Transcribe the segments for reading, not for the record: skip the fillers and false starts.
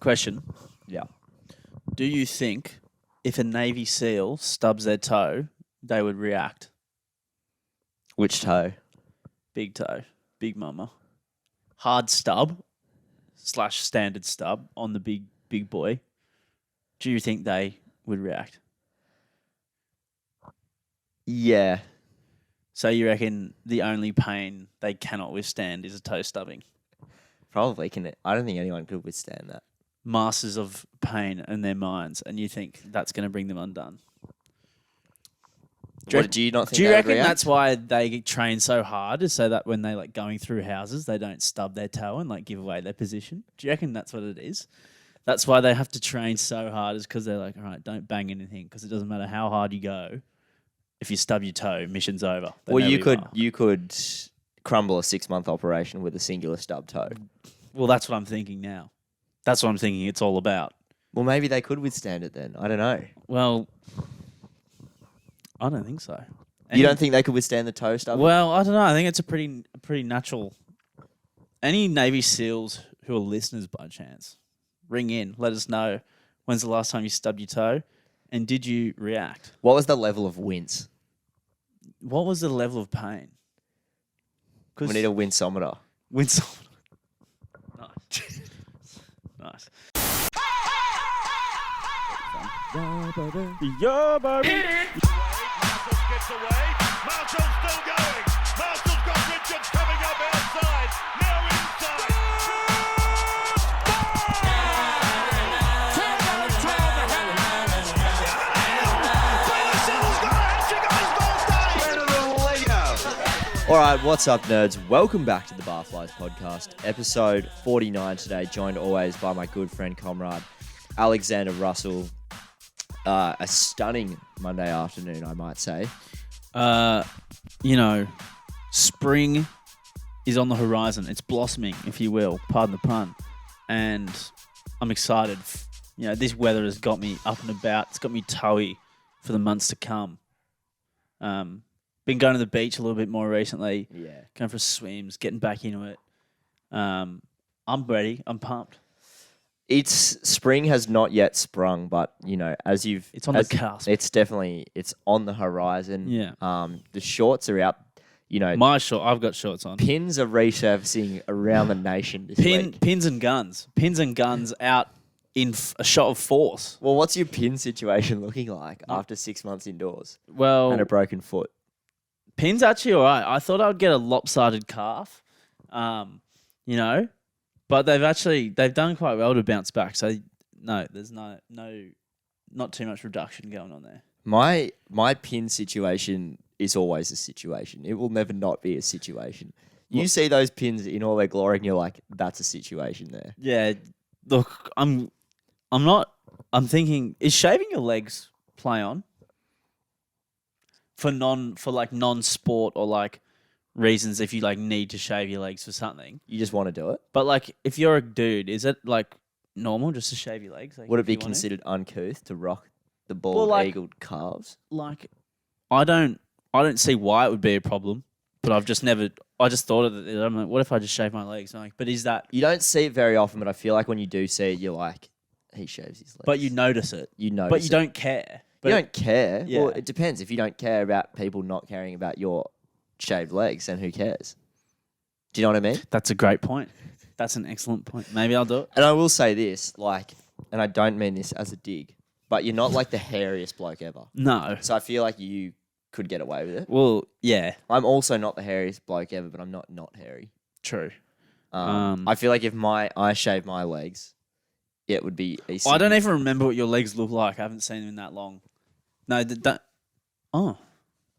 Question. Yeah. Do you think if a Navy SEAL stubs their toe, they would react? Which toe? Big toe. Big mama. Hard stub / standard stub on the big boy. Do you think they would react? Yeah. So you reckon the only pain they cannot withstand is a toe stubbing? Probably can. I don't think anyone could withstand that. Masters of pain in their minds, and you think that's going to bring them undone? Do you not think? Do you they would reckon react? that's why they train so hard, is so that when they going through houses, they don't stub their toe and give away their position? Do you reckon that's what it is? That's why they have to train so hard, is because they're like, all right, don't bang anything, because it doesn't matter how hard you go. If you stub your toe, mission's over. Well, you could crumble a 6-month operation with a singular stub toe. Well, that's what I'm thinking now. That's what I'm thinking it's all about. Well, maybe they could withstand it then. I don't know. Well, I don't think so. You don't think they could withstand the toe stub? Well, I don't know. I think it's a pretty natural. Any Navy SEALs who are listeners by chance, ring in. Let us know when's the last time you stubbed your toe, and did you react? What was the level of wince? What was the level of pain? We need a winceometer. Winceometer. Nice. Nice. Yeah, baby. Yeah, baby. Marshall gets away. Marshall's still going. Marshall's got Richards coming up outside. Now inside. All right, what's up, nerds? Welcome back to the Barflies podcast, episode 49 today, joined always by my good friend, comrade, Alexander Russell. A stunning Monday afternoon, I might say. Spring is on the horizon. It's blossoming, if you will, pardon the pun. And I'm excited. This weather has got me up and about. It's got me toey for the months to come. Been going to the beach a little bit more recently. Yeah. Going for swims, getting back into it. I'm ready. I'm pumped. Spring has not yet sprung, but It's on the cusp. It's on the horizon. Yeah. The shorts are out. I've got shorts on. Pins are resurfacing around the nation this week. Pins and guns out in a shot of force. Well, what's your pin situation looking like after 6 months indoors Well, and a broken foot? pin's actually all right. I thought I'd get a lopsided calf, but they've done quite well to bounce back. So no, there's not too much reduction going on there. My pin situation is always a situation. It will never not be a situation. You see those pins in all their glory, and you're like, "That's a situation there." Yeah, look, I'm thinking, is shaving your legs play on for non-sport or reasons if you need to shave your legs for something? You just want to do it. But if you're a dude, is it normal just to shave your legs? Would it if be you want considered uncouth to rock the bald-eagled calves? I don't see why it would be a problem, but I just thought of it. I'm like, what if I just shave my legs? I'm like, but is that? You don't see it very often, but I feel like when you do see it, you're like, he shaves his legs. But you notice it. But you don't care. You don't care. Yeah. Well, it depends. If you don't care about people not caring about your shaved legs, then who cares? Do you know what I mean? That's a great point. That's an excellent point. Maybe I'll do it. And I will say this, and I don't mean this as a dig, but you're not the hairiest bloke ever. No. So I feel like you could get away with it. Well, yeah. I'm also not the hairiest bloke ever, but I'm not hairy. True. I feel like if I shave my legs, it would be a I don't even remember what your legs look like. I haven't seen them in that long. No, oh,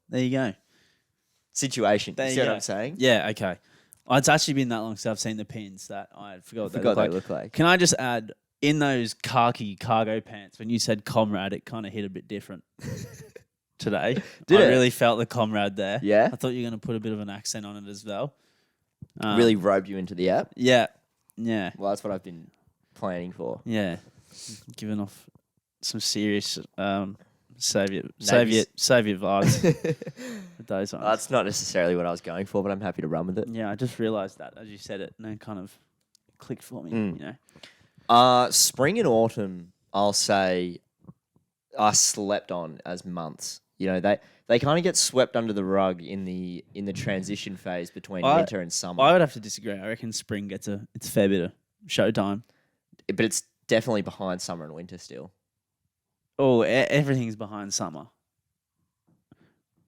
there you go. Situation. There you you see what go. I'm saying? Yeah, okay. It's actually been that long since I've seen the pins that I forgot what they look like. Can I just add, in those khaki cargo pants, when you said comrade, it kind of hit a bit different today. Did I it? really felt the comrade there. Yeah? I thought you were going to put a bit of an accent on it as well. Really roped you into the app? Yeah. Yeah. Well, that's what I've been planning for. Yeah. Giving off some serious Soviet vibes with those ones. That's not necessarily what I was going for, but I'm happy to run with it. Yeah, I just realised that as you said it, and it kind of clicked for me. Spring and autumn, I'll say, are slept on as months. You know, they kind of get swept under the rug in the transition phase between winter and summer. I would have to disagree. I reckon spring it's a fair bit of showtime. But it's definitely behind summer and winter still. Oh, everything's behind summer.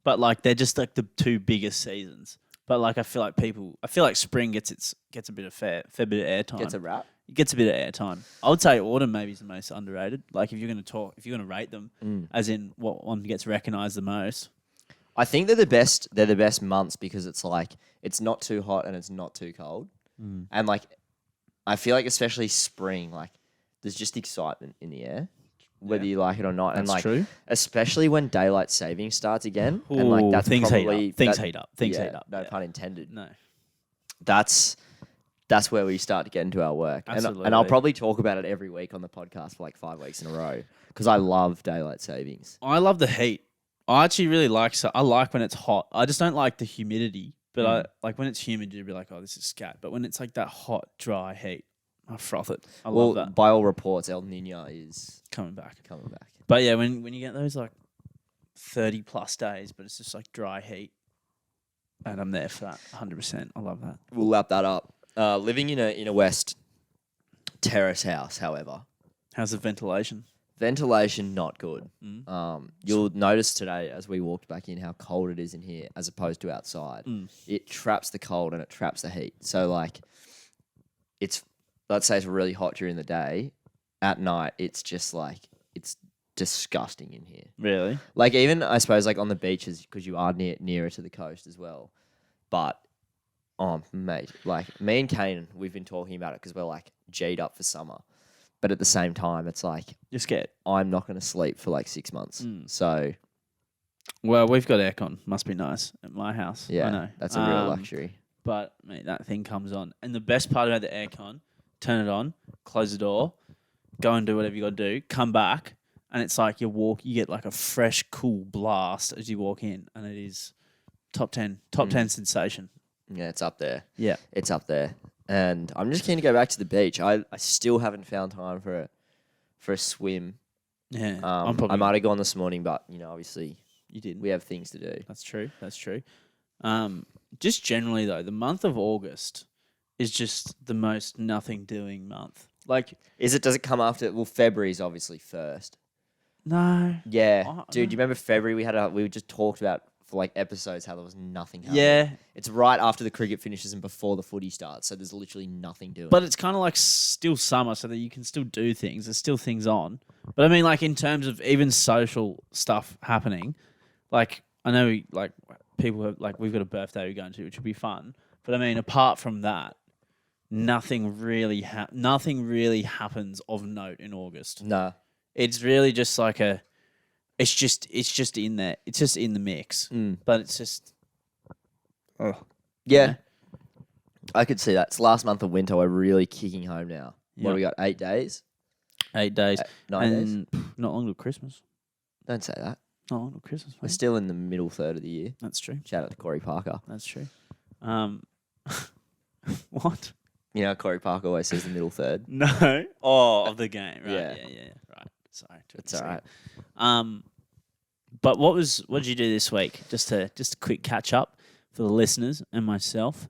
But like they're just like the two biggest seasons. But like I feel like spring gets a bit of fair bit of airtime. Gets a wrap. It gets a bit of airtime. I would say autumn maybe is the most underrated. Like if you're going to rate them, as in what one gets recognised the most. I think they're the best. They're the best months because it's like it's not too hot and it's not too cold, and like I feel like especially spring, like there's just excitement in the air, whether you like it or not. That's and like true. Especially when daylight saving starts again, and like that's things probably heat up. Things heat up. No pun intended. No. That's where we start to get into our work. Absolutely. And I'll probably talk about it every week on the podcast for like 5 weeks in a row because I love daylight savings. I love the heat. I actually really I like when it's hot. I just don't like the humidity. But I like when it's humid, you'd be like, oh, this is scat. But when it's like that hot, dry heat, I froth it. I love that. By all reports, El Nino is Coming back. But yeah, when you get those like 30 plus days, but it's just like dry heat, and I'm there for that 100%. I love that. We'll lap that up. Living in a West terrace house, however. How's the ventilation? Ventilation, not good. You'll notice today as we walked back in how cold it is in here as opposed to outside. It traps the cold and it traps the heat. So like let's say it's really hot during the day. At night, it's just like, it's disgusting in here. Really? Like even, I suppose, like on the beaches, because you are nearer to the coast as well. But, oh, mate, like me and Kane, we've been talking about it because we're like G'd up for summer. But at the same time, it's like... You're scared. I'm not going to sleep for like 6 months. So... Well, we've got aircon. Must be nice at my house. Yeah, I know. that's a real luxury. But, mate, that thing comes on. And the best part about the aircon, turn it on, close the door, go and do whatever you got to do, come back, and it's like you get like a fresh, cool blast as you walk in. And it is top 10 sensation. Yeah, it's up there. Yeah. It's up there. And I'm just keen to go back to the beach. I still haven't found time for a swim. Yeah. I might have gone this morning, but, you know, obviously... You didn't. We have things to do. That's true. Just generally, though, the month of August is just the most nothing doing month. Like, does it come after? Well, February is obviously first. No. Yeah, dude. Do you remember February? We just talked about for like episodes how there was nothing happening. Yeah. It's right after the cricket finishes and before the footy starts, so there's literally nothing doing. But it's kind of like still summer, so that you can still do things. There's still things on. But I mean, like in terms of even social stuff happening, like I know, like people have, like we've got a birthday we're going to, which will be fun. But I mean, apart from that, nothing really happens of note in August. No, it's really just like it's just in there. It's just in the mix. But it's just, yeah. I could see that. It's last month of winter. We're really kicking home now. What do we got? 8 days. 8 days. 9 days. Not long till Christmas. Don't say that. Not long till Christmas. Mate. We're still in the middle third of the year. That's true. Shout out to Corey Parker. That's true. What? You know, Corey Parker always says the middle third. No. Oh, of the game. Right. Yeah. Yeah. Right. Sorry. It's all right. But what did you do this week? Just a quick catch up for the listeners and myself.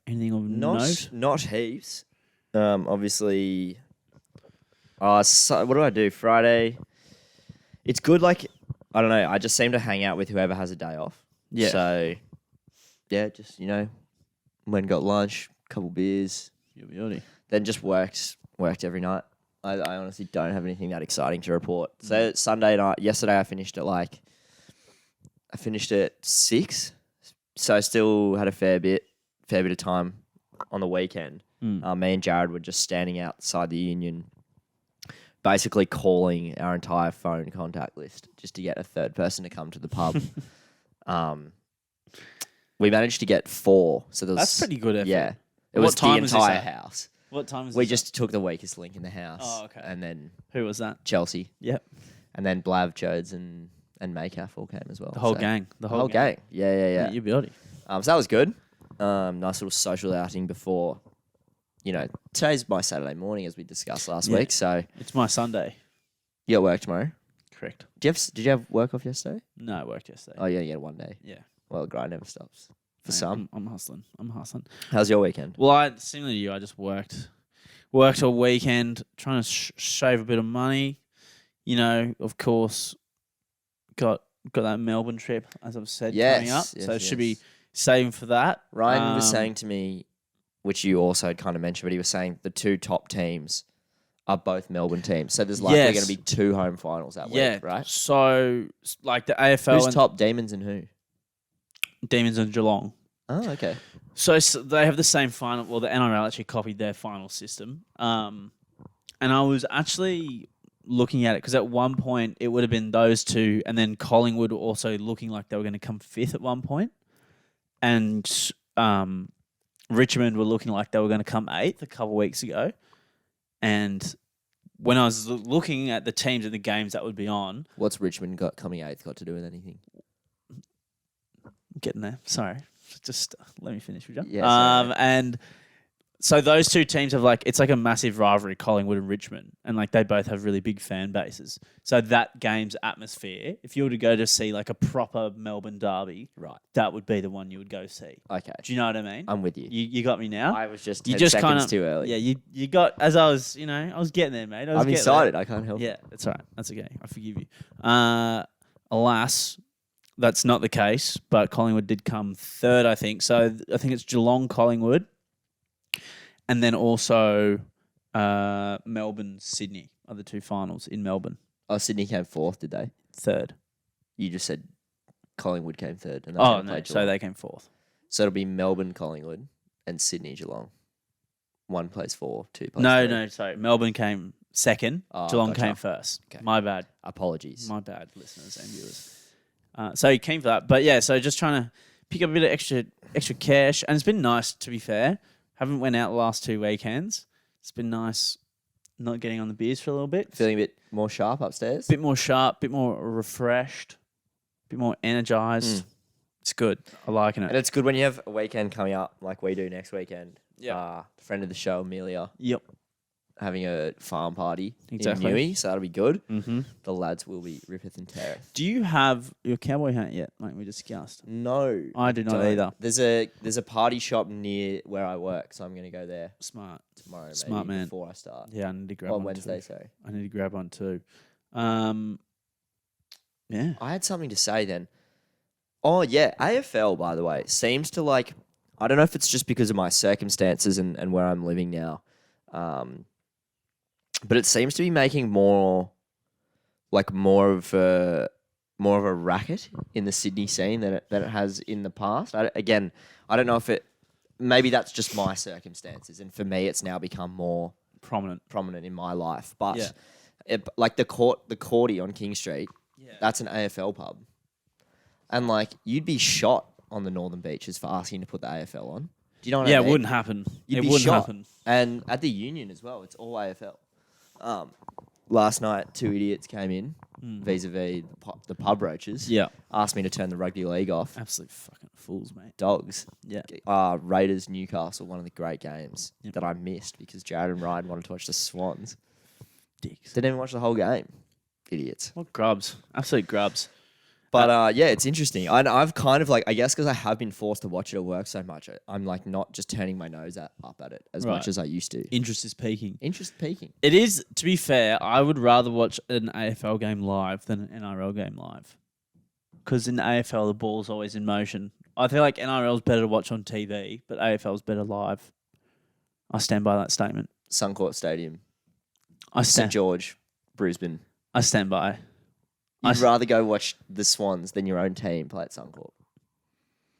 Anything of note? Not heaps. Obviously. So what do I do? Friday. It's good. Like, I don't know. I just seem to hang out with whoever has a day off. Yeah. So, yeah, just, went and got lunch, couple beers. Beauty. Then just worked every night. I honestly don't have anything that exciting to report. So Sunday night, yesterday I finished at 6. So I still had a fair bit of time on the weekend. Me and Jared were just standing outside the Union, basically calling our entire phone contact list just to get a third person to come to the pub. We managed to get 4. So that's pretty good effort. Yeah. It was the entire house. What time is We this just took the weakest link in the house. Oh, okay. And then Who was that? Chelsea. Yep. And then Blav, Chodes, and Maycalf all came as well. The whole gang. The whole gang. Yeah. You beauty. So that was good. Nice little social outing before, today's my Saturday morning, as we discussed last Yeah. week. So It's my Sunday. you at work tomorrow? Correct. Did you have work off yesterday? No, I worked yesterday. Oh, yeah, 1 day. Yeah. Well, the grind never stops. For Mate, some. I'm hustling. How's your weekend? Well, similar to you, I just worked all weekend, trying to shave a bit of money. Of course, got that Melbourne trip, as I've said, coming up. Yes, So yes. should be saving for that. Ryan was saying to me, which you also kind of mentioned, but he was saying the 2 top teams are both Melbourne teams. So there's likely Yes. going to be 2 home finals that week, right? So like the AFL Who's and top, Demons and who? Demons and Geelong. Oh, okay. So they have the same final. Well, the NRL actually copied their final system. And I was actually looking at it because at one point it would have been those 2, and then Collingwood also looking like they were going to come 5th at one point, and Richmond were looking like they were going to come 8th a couple of weeks ago. And when I was looking at the teams and the games that would be on, What's Richmond got coming 8th got to do with anything? getting there. Sorry, just let me finish with you. Yeah, sorry. And so those 2 teams have it's like a massive rivalry, Collingwood and Richmond, and they both have really big fan bases. So that game's atmosphere, if you were to go to see a proper Melbourne derby, Right. that would be the one you would go see. Okay. Do you know what I mean? I'm with you. You got me now. I was just you 10 just seconds kinda, too early. Yeah, you got as I was, I was getting there, mate. I'm excited. I can't help it. Yeah, that's all right. That's okay. I forgive you. Alas, that's not the case, but Collingwood did come 3rd, I think. So I think it's Geelong, Collingwood, and then also Melbourne, Sydney are the 2 finals in Melbourne. Oh, Sydney came 4th, did they? 3rd. You just said Collingwood came 3rd. And Oh, no. So they came 4th. So it'll be Melbourne, Collingwood, and Sydney, Geelong. 1 plays 4, 2 plays No, 3. no, sorry. Melbourne came 2nd. Oh, Geelong gotcha. came 1st. Okay. My bad. Apologies. My bad, listeners and viewers. So he came for that. But yeah, so just trying to pick up a bit of extra cash. And it's been nice, to be fair. Haven't went out the last 2 weekends. It's been nice not getting on the beers for a little bit. Feeling a bit more sharp upstairs? Bit more sharp, bit more refreshed, bit more energized. It's good. I'm liking And it. it's good when you have a weekend coming up like we do next weekend. Yeah. Friend of the show, Amelia, Yep. having a farm party Exactly. in Newey, so that'll be good. Mm-hmm. The lads will be rippeth and teareth. Do you have your cowboy hat yet, like we discussed? No. I do not don't. either. There's a party shop near where I work, so I'm going to go there Smart. tomorrow Smart maybe man. before I start. Yeah, I need to grab Or one Wednesday, too. sorry. I need to grab one too. Yeah. I had something to say then. Oh, yeah. AFL, by the way, seems to I don't know if it's just because of my circumstances and where I'm living now, but it seems to be making more of a racket in the Sydney scene than it has in the past. I don't know if maybe that's just my circumstances, and for me, it's now become more Prominent. in my life. But Yeah. the Courty on King Street, Yeah. that's an AFL pub. And you'd be shot on the Northern Beaches for asking to put the AFL on. Do you know what I Yeah, mean? it wouldn't happen. You'd It be wouldn't shot. happen. And at the Union as well, it's all AFL. Last night, 2 idiots came in, vis-a-vis the pub roaches. Yeah. Asked me to turn the rugby league off. Absolute fucking fools, mate. Dogs. Yeah. Raiders, Newcastle, one of the great games Yep. that I missed because Jared and Ryan wanted to watch the Swans. Dicks. Didn't even watch the whole game. Idiots. What grubs? Absolute grubs. But yeah, it's interesting. I've kind of I guess because I have been forced to watch it at work so much, I'm not just turning my nose up at it as Right. much as I used to. Interest is peaking. Interest peaking. It is, to be fair, I would rather watch an AFL game live than an NRL game live. Because in the AFL, the ball's always in motion. I feel like NRL's better to watch on TV, but AFL's better live. I stand by that statement. Suncorp Stadium, I St stand. George, Brisbane. I stand by. You'd rather go watch the Swans than your own team play at Suncorp.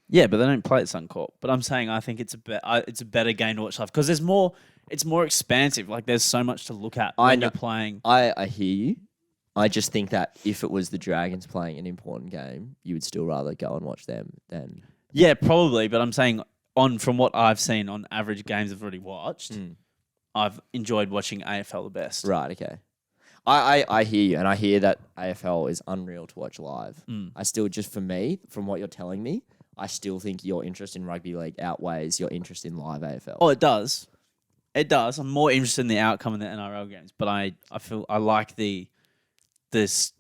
Yeah, but they don't play at Suncorp. But I'm saying I think it's a better game to watch live because there's more. It's more expansive. There's so much to look at when you're playing. I hear you. I just think that if it was the Dragons playing an important game, you would still rather go and watch them than. Yeah, probably. But I'm saying from what I've seen on average games I've already watched, I've enjoyed watching AFL the best. Right. Okay. I hear you, and I hear that AFL is unreal to watch live. I still, just for me, from what you're telling me, I still think your interest in rugby league outweighs your interest in live AFL. Oh, it does. It does. I'm more interested in the outcome of the NRL games, but I feel I like this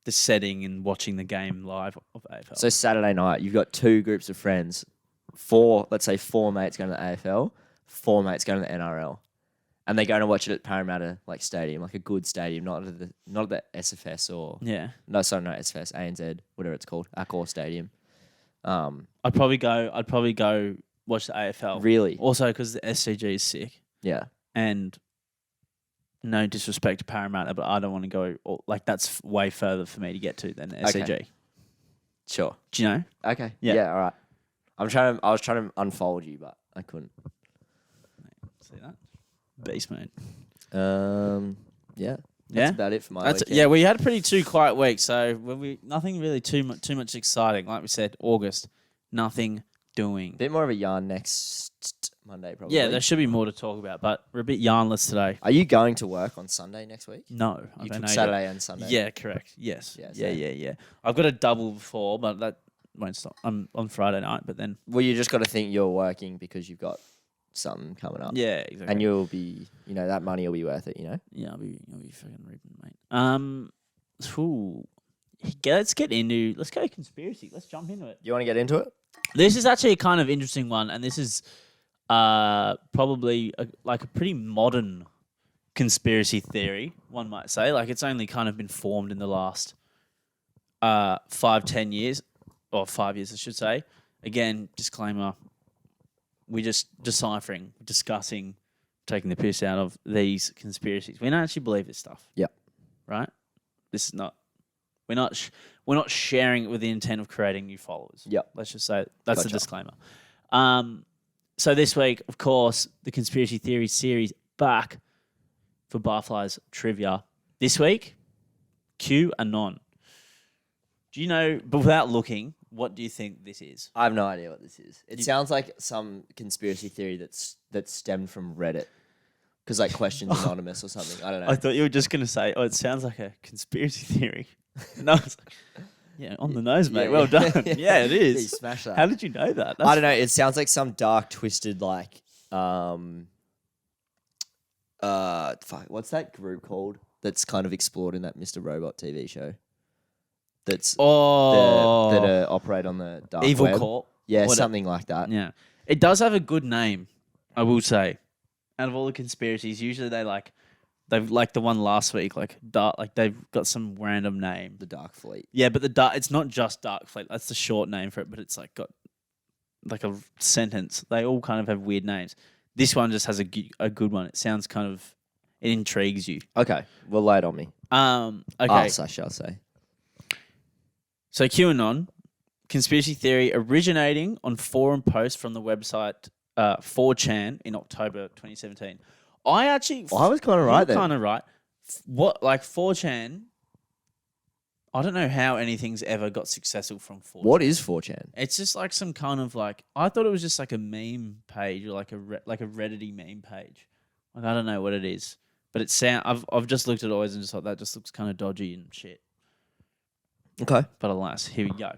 the setting and watching the game live of AFL. So Saturday night, you've got two groups of friends, let's say four mates going to the AFL, four mates going to the NRL, and they're going to watch it at Parramatta stadium, like a good stadium, not at the SFS or not SFS, ANZ, whatever it's called, Accor Stadium. I'd probably go watch the AFL. Really? Also because the SCG is sick. Yeah. And no disrespect to Parramatta, but I don't want to go that's way further for me to get to than the SCG. Okay. Sure. Do you know? Okay. Yeah. Yeah. All right. I was trying to unfold you, but I couldn't. See that? Beast mode. Yeah. That's about it for my weekend. Yeah, we had a pretty two quiet week, so nothing really too much exciting. Like we said, August, nothing doing. Bit more of a yarn next Monday, probably. Yeah, there should be more to talk about, but we're a bit yarnless today. Are you going to work on Sunday next week? No, I You don't took know Saturday and Sunday. Yeah, correct. Yes. Yeah, Yeah. I've got a double before, but that won't stop. I'm on Friday night, but then Well, you just got to think you're working because you've got something coming up. yeah, exactly. And you'll be, that money will be worth it, Yeah, I'll be fucking ripping, mate. Let's go conspiracy. Let's jump into it. You want to get into it? This is actually a kind of interesting one, and this is probably a pretty modern conspiracy theory, one might say. Like, it's only kind of been formed in the last 5-10 years, or 5 years, I should say. Again, disclaimer, we're just discussing, taking the piss out of these conspiracies. We don't actually believe this stuff. Yep. Right? This is not... We're not sharing it with the intent of creating new followers. Yep. Let's just say that's Gotcha. the disclaimer. So this week, of course, the conspiracy theory series back for Barfly's trivia. This week, QAnon. Do you know, but without looking, what do you think this is? I have no idea what this is. It sounds like some conspiracy theory that stemmed from Reddit. Because Questions Anonymous or something. I don't know. I thought you were just going to say, it sounds like a conspiracy theory. No, it's on the nose, mate. Yeah, well yeah. done. Yeah, it Yeah, is. you smashed that. How did you know that? I don't know. It sounds like some dark, twisted, what's that group called that's kind of explored in that Mr. Robot TV show? That operate on the dark Evil web. Corp. Yeah, something like that. Yeah. It does have a good name, I will say. Out of all the conspiracies, usually they've like the one last week, they've got some random name. The Dark Fleet. Yeah, but it's not just Dark Fleet. That's the short name for it, but it's got a sentence. They all kind of have weird names. This one just has a good one. It sounds it intrigues you. Okay, well, lay it on me. Okay. Us, I shall say. So QAnon, conspiracy theory originating on forum posts from the website 4chan in October 2017. I was kind of right there. Kind of right. What 4chan? I don't know how anything's ever got successful from 4chan. What is 4chan? It's just some kind of I thought it was just a meme page or a Reddity meme page. I don't know what it is, but I've just looked at it always and just thought that just looks kind of dodgy and shit. Okay. But alas, here we go.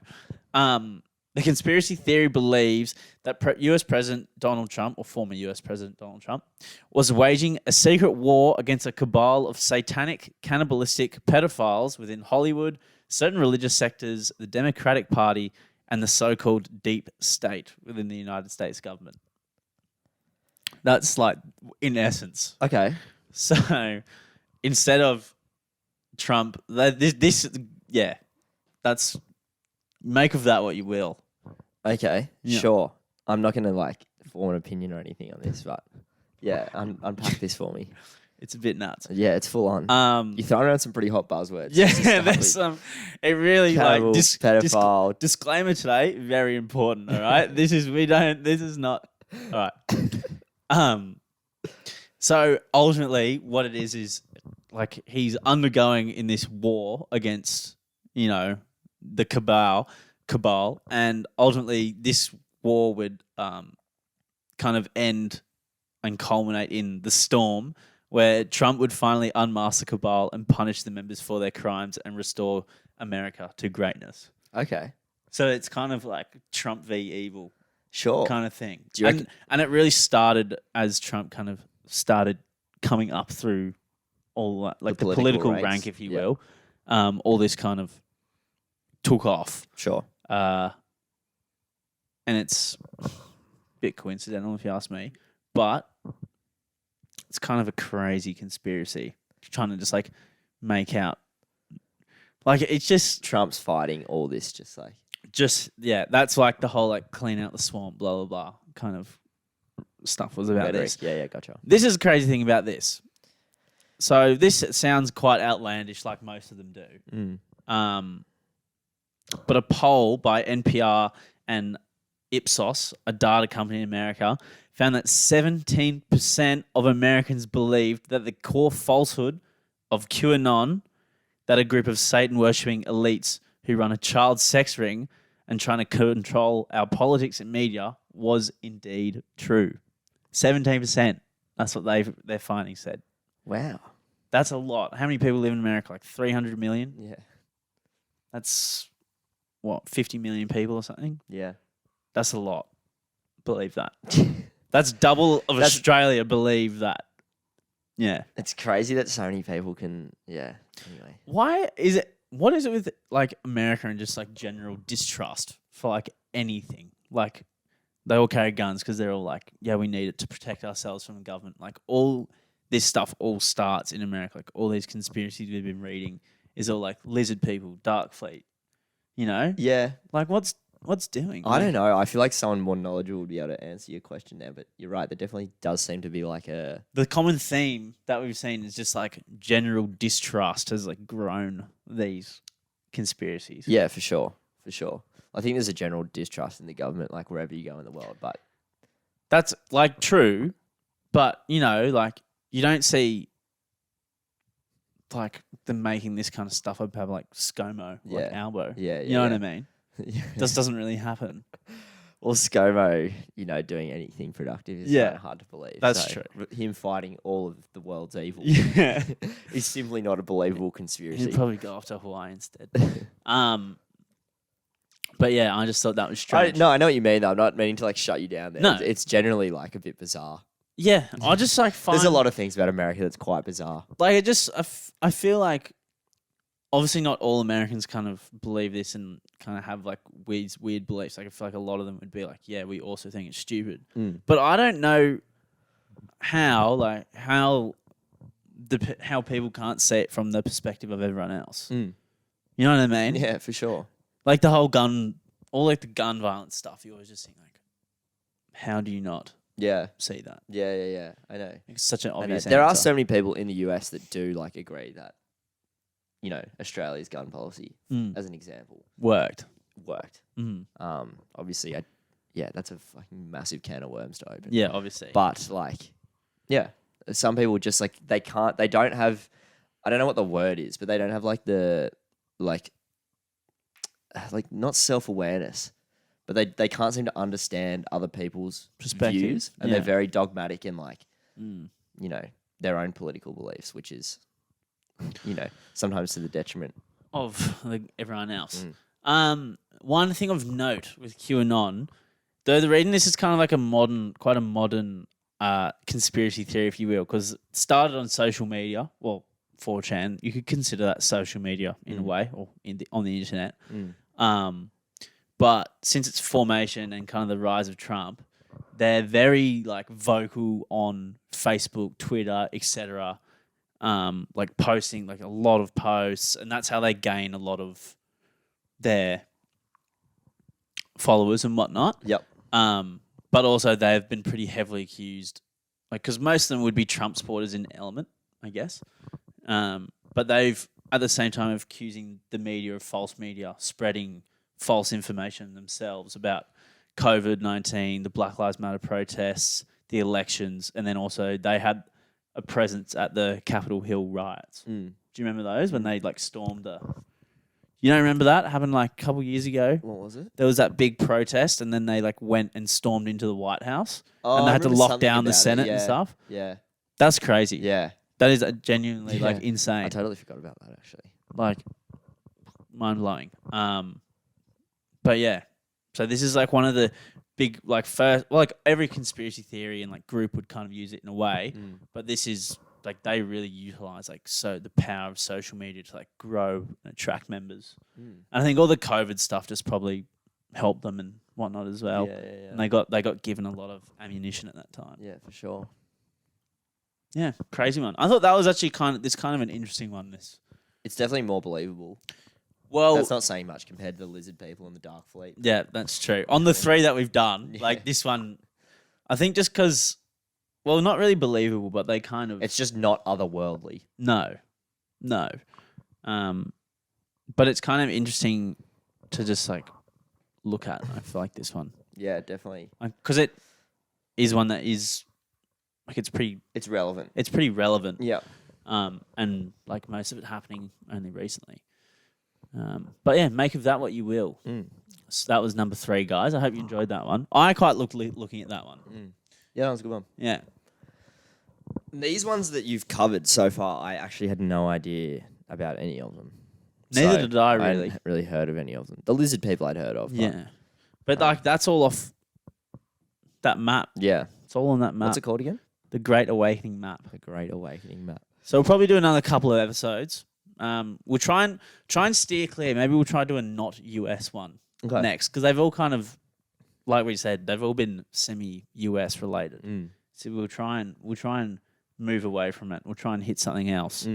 The conspiracy theory believes that US President Donald Trump, or former US President Donald Trump, was waging a secret war against a cabal of satanic, cannibalistic pedophiles within Hollywood, certain religious sectors, the Democratic Party, and the so-called deep state within the United States government. That's in essence. Okay. So instead of Trump, that's make of that what you will. Okay, Yeah. sure. I'm not going to form an opinion or anything on this, but yeah, unpack this for me. It's a bit nuts. Yeah, it's full on. You're throwing around some pretty hot buzzwords. Yeah, there's some. It really Cannibal, pedophile. Disclaimer today, very important. All right, this is not. All right. So ultimately, what it is he's undergoing in this war against the cabal, and ultimately this war would kind of end and culminate in the storm, where Trump would finally unmask the cabal and punish the members for their crimes and restore America to greatness. Okay. So it's kind of like Trump v. evil. Sure. kind of thing. Do you reckon- And it really started as Trump kind of started coming up through all that, like the political ranks. rank, if you Yeah. will. All this kind of took off. Sure. And it's a bit coincidental, if you ask me. But it's kind of a crazy conspiracy. Trying to just like make out. Like it's just Trump's fighting all this, that's like the whole like clean out the swamp, blah, blah, blah kind of stuff was about rhetoric. this. Yeah, gotcha. This is the crazy thing about this. So this sounds quite outlandish, like most of them do. But a poll by NPR and Ipsos, a data company in America, found that 17% of Americans believed that the core falsehood of QAnon, that a group of Satan-worshipping elites who run a child sex ring and trying to control our politics and media, was indeed true. 17%. That's what their findings said. Wow. That's a lot. How many people live in America? Like 300 million? Yeah. That's, 50 million people or something? Yeah. That's a lot. Believe that. That's double of Australia believe that. Yeah. It's crazy that so many people can. Yeah. Anyway. What is it with like America and just like general distrust for like anything? Like they all carry guns because they're all like, yeah, we need it to protect ourselves from the government. Like all this stuff all starts in America. Like all these conspiracies we've been reading is all like lizard people, dark fleet. You know? Yeah. Like what's doing? I don't know. I feel like someone more knowledgeable would be able to answer your question there, but you're right. There definitely does seem to be like the common theme that we've seen is just like general distrust has like grown these conspiracies. Yeah, for sure. For sure. I think there's a general distrust in the government, like wherever you go in the world, but That's like true, but you know, like you don't see like them making this kind of stuff up have like ScoMo, like Albo. Yeah, You know what I yeah. mean? This doesn't really happen. Or ScoMo, doing anything productive is Yeah. kind of hard to believe. That's So, true. Him fighting all of the world's evil Yeah. is simply not a believable conspiracy. He'd probably go off to Hawaii instead. But yeah, I just thought that was I strange. know what you mean, though. I'm not meaning to like shut you down there. No. It's generally like a bit bizarre. Yeah, I just like find There's a lot of things about America that's quite bizarre. like it just I feel like obviously not all Americans kind of believe this and kind of have like weird beliefs. Like I feel like a lot of them would be like, yeah, we also think it's stupid. But I don't know how people can't see it from the perspective of everyone else. You know what I mean? Yeah, for sure. Like the whole gun violence stuff. You always just think like, how do you not Yeah. see that? Yeah. I know. It's such an I know. obvious There are answer. so many people in the US that do like agree that, Australia's gun policy, as an example, worked. worked. Obviously, that's a fucking massive can of worms to open. Yeah, obviously. But some people just like they don't have. I don't know what the word is, but they don't have like the not self-awareness, but they can't seem to understand other people's Perspective, views, and yeah. they're very dogmatic in their own political beliefs, which is sometimes to the detriment of everyone else. One thing of note with QAnon, though the reading this is kind of like quite a modern conspiracy theory, if you will, because it started on social media. Well, 4chan, you could consider that social media in a way, or on the internet. But since its formation and kind of the rise of Trump, they're very like vocal on Facebook, Twitter, etc. Like posting like a lot of posts, and that's how they gain a lot of their followers and whatnot. Yep. But also they've been pretty heavily accused, like because most of them would be Trump supporters in element, I guess. But they've at the same time accusing the media of false media, spreading false information themselves about COVID-19, the Black Lives Matter protests, the elections, and then also they had a presence at the Capitol Hill riots. Do you remember those when they like stormed the? You don't remember that? It happened like a couple years ago. What was it? There was that big protest, and then they like went and stormed into the White House, Oh, and they I had to remember lock something down the about it, Senate and yeah. stuff. Yeah. That's crazy. Yeah. That is genuinely like Yeah. insane. I totally forgot about that actually. Like mind blowing. But yeah, so this is like one of the big like first like every conspiracy theory and like group would kind of use it in a way, but this is like they really utilize like so the power of social media to like grow and attract members. And I think all the COVID stuff just probably helped them and whatnot as well. Yeah. And they got given a lot of ammunition at that time. Yeah, for sure. Yeah, crazy one. I thought that was actually kind of an interesting one. This. It's definitely more believable. Well, That's not saying much compared to the lizard people and the Dark Fleet. yeah, that's true. On the 3 that we've done, like this one, I think just because, well, not really believable, but they kind of It's just not otherworldly. no. But it's kind of interesting to just like look at. I feel like this one, Yeah, definitely. because it is one that is like it's It's relevant. pretty relevant. Yeah. And like most of it happening only recently. But yeah, make of that what you will. So that was number 3, guys. I hope you enjoyed that one. I quite looking at that one. Yeah, that was a good one. Yeah. These ones that you've covered so far, I actually had no idea about any of them. Neither did I really. hadn't really heard of any of them. The lizard people I'd heard of. But Yeah. But like that's all off that map. yeah. It's all on that map. What's it called again? The Great Awakening map. The Great Awakening map. So we'll probably do another couple of episodes. We'll try and steer clear. Maybe we'll try to do a not US one next, because they've all kind of, like we said, they've all been semi-US related. So we'll try and move away from it. We'll try and hit something else.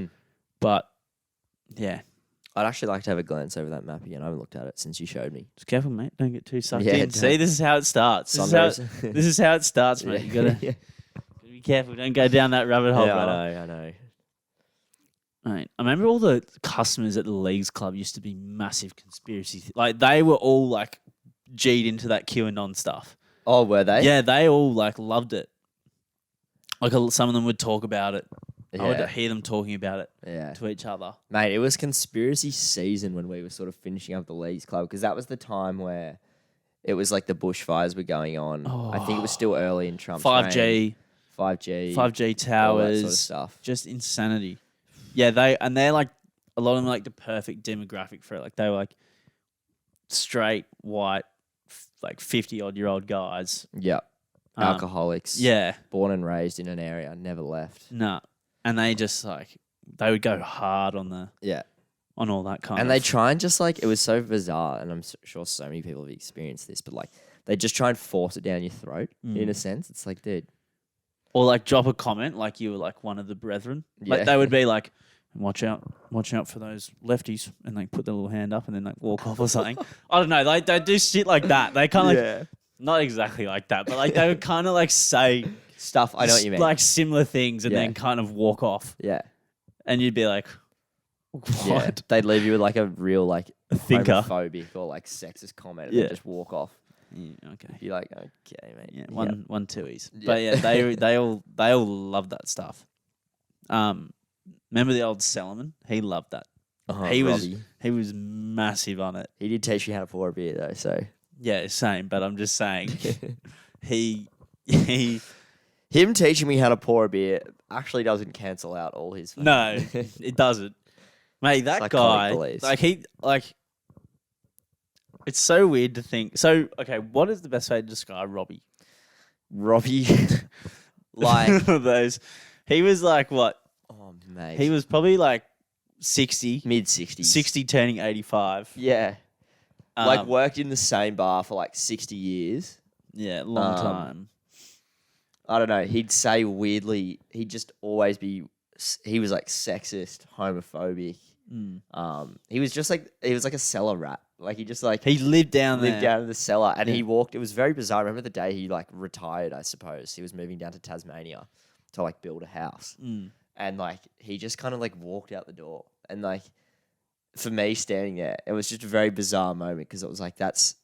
But yeah, I'd actually like to have a glance over that map again. I haven't looked at it since you showed me. just careful, mate. Don't get too sucked Yeah, in. don't. See, this is how it starts. This is how it starts, mate. You gotta be careful. Don't go down that rabbit hole, brother. I know. Right. I remember all the customers at the Leagues Club used to be massive conspiracy. Like they were all like G'd into that QAnon stuff. Oh, were they? Yeah, they all like loved it. Like some of them would talk about it. I would hear them talking about it to each other. Mate, it was conspiracy season when we were sort of finishing up the Leagues Club, because that was the time where it was like the bushfires were going on. I think it was still early in Trump's 5G, reign. 5G towers, all that sort of stuff. just insanity. Yeah, they're like a lot of them are like the perfect demographic for it. Like they were like straight white, like 50-odd-year-old guys. Yeah. Alcoholics. Yeah. Born and raised in an area, never left. Nah. And they just like they would go hard on on all that kind of. And they try and just like, it was so bizarre, and I'm sure so many people have experienced this, but like they just try and force it down your throat in a sense. It's like, dude. Or like drop a comment like you were like one of the brethren. Yeah. Like they would be like, watch out for those lefties, and like put their little hand up and then like walk off or something. I don't know. Like they do shit like that. They kind of like, not exactly like that, but like they would kind of like say Stuff, I know what you mean. like similar things and then kind of walk off. Yeah. And you'd be like, what? Yeah. They'd leave you with like a real like thinker. homophobic or like sexist comment and then just walk off. Yeah, okay. You're like, okay, mate. Yeah, one twoies. Yeah. But yeah, they all love that stuff. Remember the old Sellerman? He loved that. He was massive on it. He did teach you how to pour a beer though, so Yeah, same. But I'm just saying, he him teaching me how to pour a beer actually doesn't cancel out all his. no, it doesn't. Mate, that Psychotic guy, beliefs. it's so weird to think. So, okay, what is the best way to describe Robbie? Robbie, like Those, he was like what? oh mate, He was probably like 60, mid-60s, 60 turning 85. Yeah, like Um, worked in the same bar for like 60 years. Yeah, long time. I don't know. He'd say weirdly. He'd just always be. He was like sexist, homophobic. He was just like a cellar rat. Like he just like He lived down lived there. down in the cellar, and he walked. It was very bizarre. I remember the day he like retired. I suppose he was moving down to Tasmania to like build a house, and like he just kind of like walked out the door, and like for me standing there, it was just a very bizarre moment, because it was like that's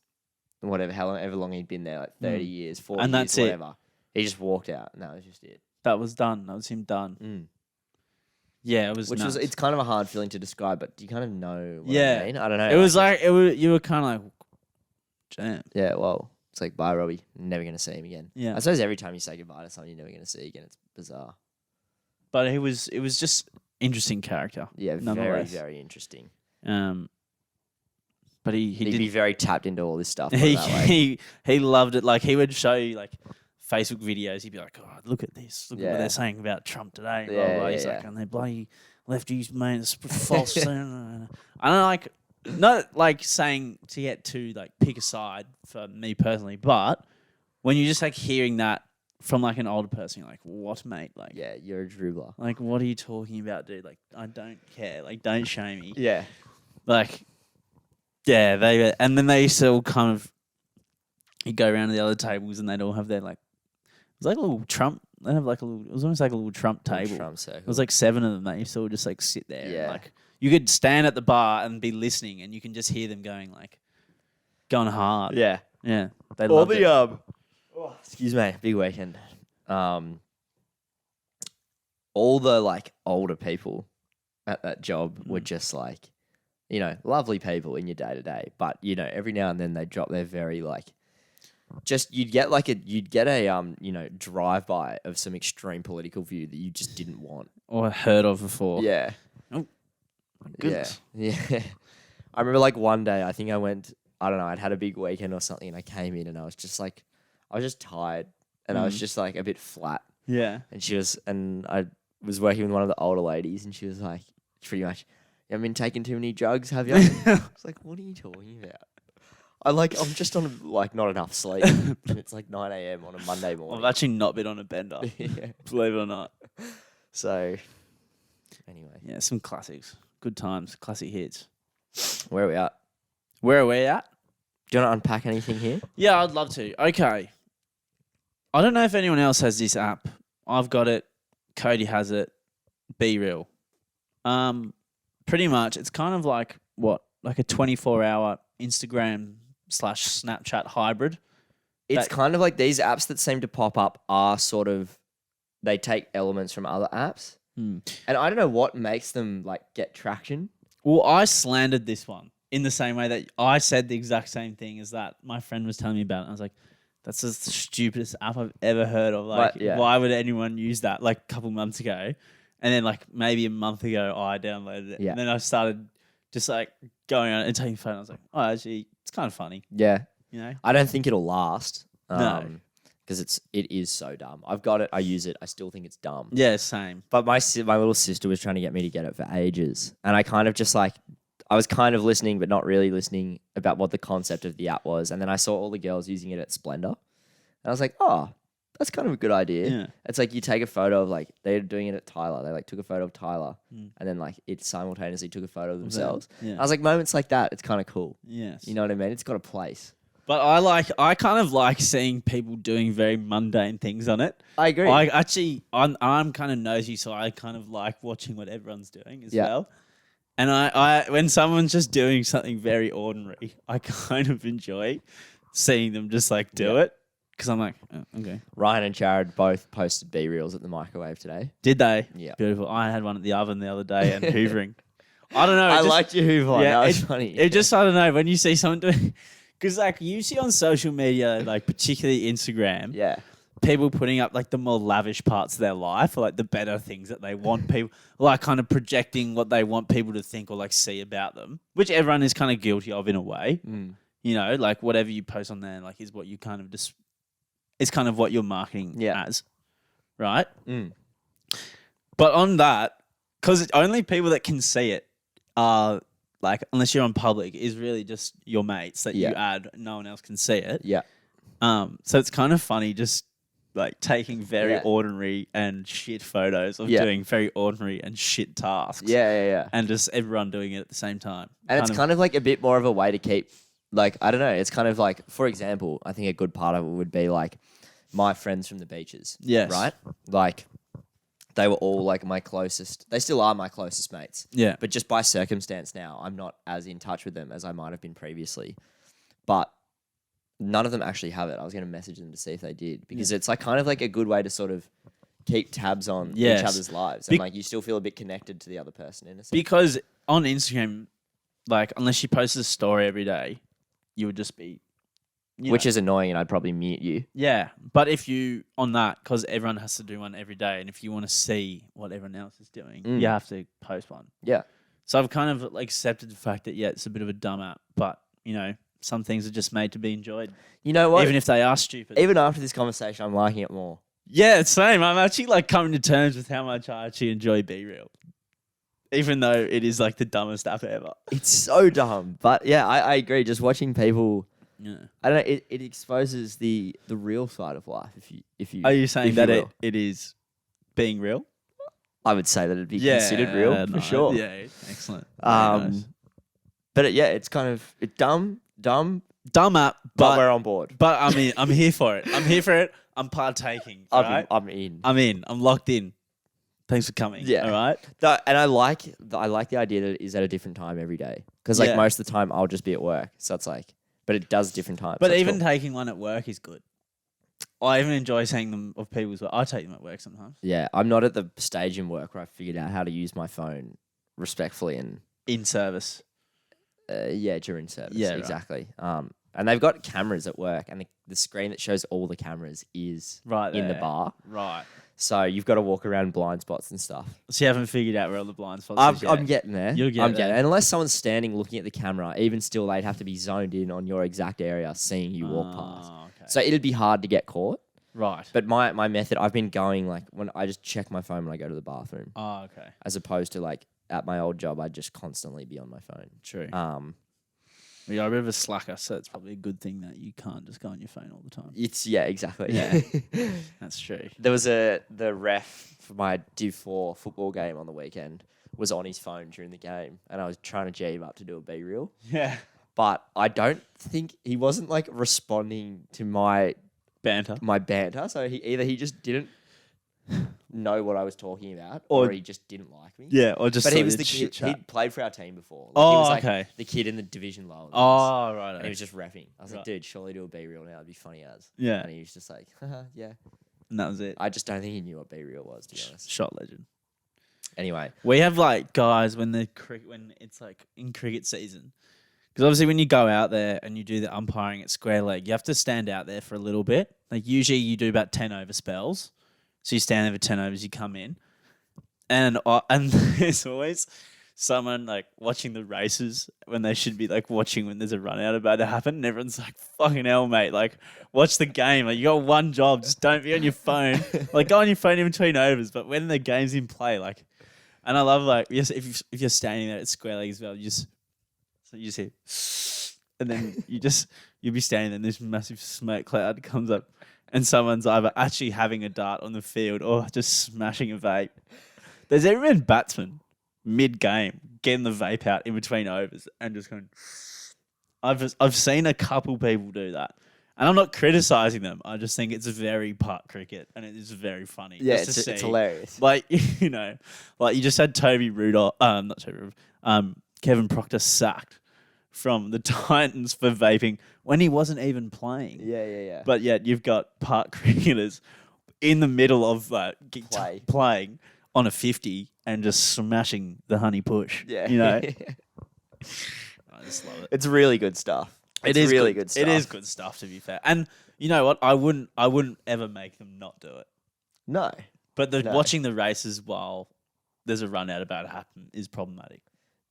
whatever, however long he'd been there, like 30 years, 40 And years, that's it. whatever. He just walked out, and that was just it. That was done. That was him done. Yeah, it was. Which nuts. was, it's kind of a hard feeling to describe, but do you kind of know what Yeah. I mean? I don't know. It was like you were kind of like, damn. yeah, well, it's like, bye, Robbie. Never going to see him again. Yeah. I suppose every time you say goodbye to someone you're never going to see again, it's bizarre. But it was just interesting character. Yeah, very, Nonetheless. very interesting. But but he He'd did. be very tapped into all this stuff. put it that way. He loved it. Like he would show you like Facebook videos. He'd be like, "Oh, look at this! Look at what Yeah. they're saying about Trump today." Blah, Yeah, blah. He's yeah, like, yeah. "And they bloody lefties, man, it's false." I don't like, not like saying to get to like pick a side for me personally, but when you just like hearing that from like an older person, you're like, "What, mate? Like, Yeah, you're a dribbler. like, what are you talking about, dude? Like, I don't care. Like, don't shame me." Yeah. Like, yeah, and then they used to all kind of, you go around to the other tables and they'd all have their like, it was like a little Trump. They have like a little. It was almost like a little Trump table. Trump circle. It was like 7 of them. They used to all just like sit there. Yeah. And, like you could stand at the bar and be listening, and you can just hear them going hard. Yeah. Yeah. They All loved the it. excuse me, big weekend. All the like older people at that job were just like, you know, lovely people in your day to day, but you know, every now and then they drop their very like, just you'd get a you know, drive by of some extreme political view that you just didn't want. Or heard of before. Yeah. My goodness. Yeah. I remember like one day, I think I went, I don't know, I'd had a big weekend or something, and I came in and I was just tired, and I was just like a bit flat. Yeah. And I was working with one of the older ladies, and she was like, pretty much, "You haven't been taking too many drugs, have you?" I was like, "What are you talking about?" I'm just on like not enough sleep. And it's like 9 a.m. on a Monday morning. I've actually not been on a bender. Yeah. Believe it or not. So, anyway, Yeah, some classics. Good times. Classic hits. where are we at? Where are we at? Do you want to unpack anything here? Yeah, I'd love to. Okay. I don't know if anyone else has this app. I've got it. Cody has it. Be Real. Pretty much, it's kind of like like a 24-hour Instagram/Snapchat hybrid. It's That- kind of like these apps that seem to pop up are sort of, they take elements from other apps. Hmm. And I don't know what makes them like get traction. Well, I slandered this one in the same way that I said the exact same thing as that. My friend was telling me about it. I was like, that's the stupidest app I've ever heard of. Like, But, yeah. why would anyone use that? Like a couple months ago. And then like maybe a month ago, I downloaded it. Yeah. And then I started just like going on and taking a photo. I was like, oh, actually, it's kind of funny, Yeah. you know? I don't think it'll last. No. Because it is so dumb. I've got it. I use it. I still think it's dumb. Yeah, same. But my little sister was trying to get me to get it for ages. And I kind of just like, I was kind of listening, but not really listening about what the concept of the app was. And then I saw all the girls using it at Splendor. And I was like, oh, that's kind of a good idea. Yeah. It's like you take a photo of like, they're doing it at Tyler. They like took a photo of Tyler Mm. and then like it simultaneously took a photo of themselves. Yeah. I was like, moments like that, it's kind of cool. Yes. You know what I mean? It's got a place. But I kind of like seeing people doing very mundane things on it. I agree. I'm kind of nosy, so I kind of like watching what everyone's doing as Yeah. well. And I when someone's just doing something very ordinary, I kind of enjoy seeing them just like do it because I'm like, oh, okay. Ryan and Jared both posted B-reels at the microwave today. Did they? Yeah. Beautiful. I had one at the oven the other day and hoovering. I don't know. I liked your Hoover one. Yeah, That was it- funny. It just, I don't know, when you see someone doing, because like you see on social media, like particularly Instagram, yeah. people putting up like the more lavish parts of their life or like the better things that they want people, like kind of projecting what they want people to think or like see about them, which everyone is kind of guilty of in a way. Mm. You know, like whatever you post on there, like is what you kind of just, it's kind of what you're marketing as, right? Mm. But on that, because only people that can see it are like, unless you're on public, is really just your mates that you add. No one else can see it. Yeah. So it's kind of funny just like taking very Yeah. ordinary and shit photos of Yeah. doing very ordinary and shit tasks. Yeah. And just everyone doing it at the same time. And it's kind of like a bit more of a way to keep, like, I don't know, it's kind of like, for example, I think a good part of it would be like my friends from the beaches. Yes. Right? Like, they were all like my closest, they still are my closest mates. Yeah. But just by circumstance now, I'm not as in touch with them as I might have been previously. But none of them actually have it. I was going to message them to see if they did, because it's like kind of like a good way to sort of keep tabs on Yes. each other's lives. And like you still feel a bit connected to the other person in a sense. Because on Instagram, like unless you post a story every day, you would just be, Which is annoying, and I'd probably mute you. yeah. But if you on that, because everyone has to do one every day, and if you want to see what everyone else is doing, Mm. you have to post one. Yeah. So I've kind of like accepted the fact that it's a bit of a dumb app, but some things are just made to be enjoyed, You know what? even if they are stupid. Even after this conversation, I'm liking it more. Yeah, same. I'm actually like coming to terms with how much I actually enjoy Be Real, even though it is like the dumbest app ever. It's so dumb. But yeah, I agree. Just watching people, Yeah. I don't know, it exposes the real side of life. If you Are you saying if that will. it is being real? I would say that it'd be considered real for no, sure. Yeah, excellent. Very nice. But it's kind of dumb, Dumb app, but we're on board. But I'm here for it. I'm here for it. I'm partaking. Right? I'm in. I'm in. I'm locked in. Thanks for coming. Yeah. All right. And I like the idea that it is at a different time every day. Because like most of the time I'll just be at work. So it's like, but it does different times. But so even cool. taking one at work is good. I even enjoy seeing them of people as well. I take them at work sometimes. Yeah, I'm not at the stage in work where I figured out how to use my phone respectfully and In service. during service. Yeah, right. Exactly. And they've got cameras at work, and the screen that shows all the cameras is Right in the there. bar. Right. So you've got to walk around blind spots and stuff. So you haven't figured out where all the blind spots is I'm yet. getting there. You'll get I'm there. getting unless someone's standing looking at the camera, even still they'd have to be zoned in on your exact area, seeing you walk past. Okay. So it'd be hard to get caught. Right. But my method, I've been going like when I just check my phone when I go to the bathroom, Oh, okay. as opposed to like at my old job, I'd just constantly be on my phone. True. You're a bit of a slacker, so it's probably a good thing that you can't just go on your phone all the time. Exactly. Yeah. That's true. There was the ref for my Div 4 football game on the weekend was on his phone during the game, and I was trying to G him up to do a B reel, Yeah. but I don't think he wasn't like responding to my Banter. banter. So he just didn't know what I was talking about, or he just didn't like me. Yeah, or just. But he was thought the you'd kid. shit chat. He'd played for our team before. Like, Oh, he was like okay. the kid in the division lower. than us. Oh, right. And he was just repping. I was like, Right. dude, surely do a B reel now. It'd be funny as. Yeah. And he was just like, haha, yeah. And that was it. I just don't think he knew what B reel was, to be honest. Shot legend. Anyway, We have like guys when when it's like in cricket season, because obviously when you go out there and you do the umpiring at square leg, you have to stand out there for a little bit. Like usually you do about 10 over spells, so you stand there for 10 overs, you come in, and there's always someone like watching the races when they should be like watching when there's a run out about to happen, and everyone's like, "Fucking hell, mate! Like watch the game. Like you got one job, just don't be on your phone. Like go on your phone in between overs, but when the game's in play, like." And I love like yes, if you're standing there at square leg as well, you just hear, and then you'll be standing there, and this massive smoke cloud comes up, and someone's either actually having a dart on the field or just smashing a vape. There's ever been batsmen mid game getting the vape out in between overs and just going. I've seen a couple people do that. And I'm not criticizing them. I just think it's very part cricket, and it is very funny. yeah, just to it's see. hilarious. Like, like you just had Toby Rudolph, not Toby Rudolph, Kevin Proctor sacked from the Titans for vaping when he wasn't even playing. Yeah. But yet you've got park cricketers in the middle of playing on a 50 and just smashing the honey push. Yeah. I just love it. It's really good stuff. It It's is really good stuff. It is good stuff, to be fair. And you know what? I wouldn't ever make them not do it. No. But No. watching the races while there's a run out about to happen is problematic.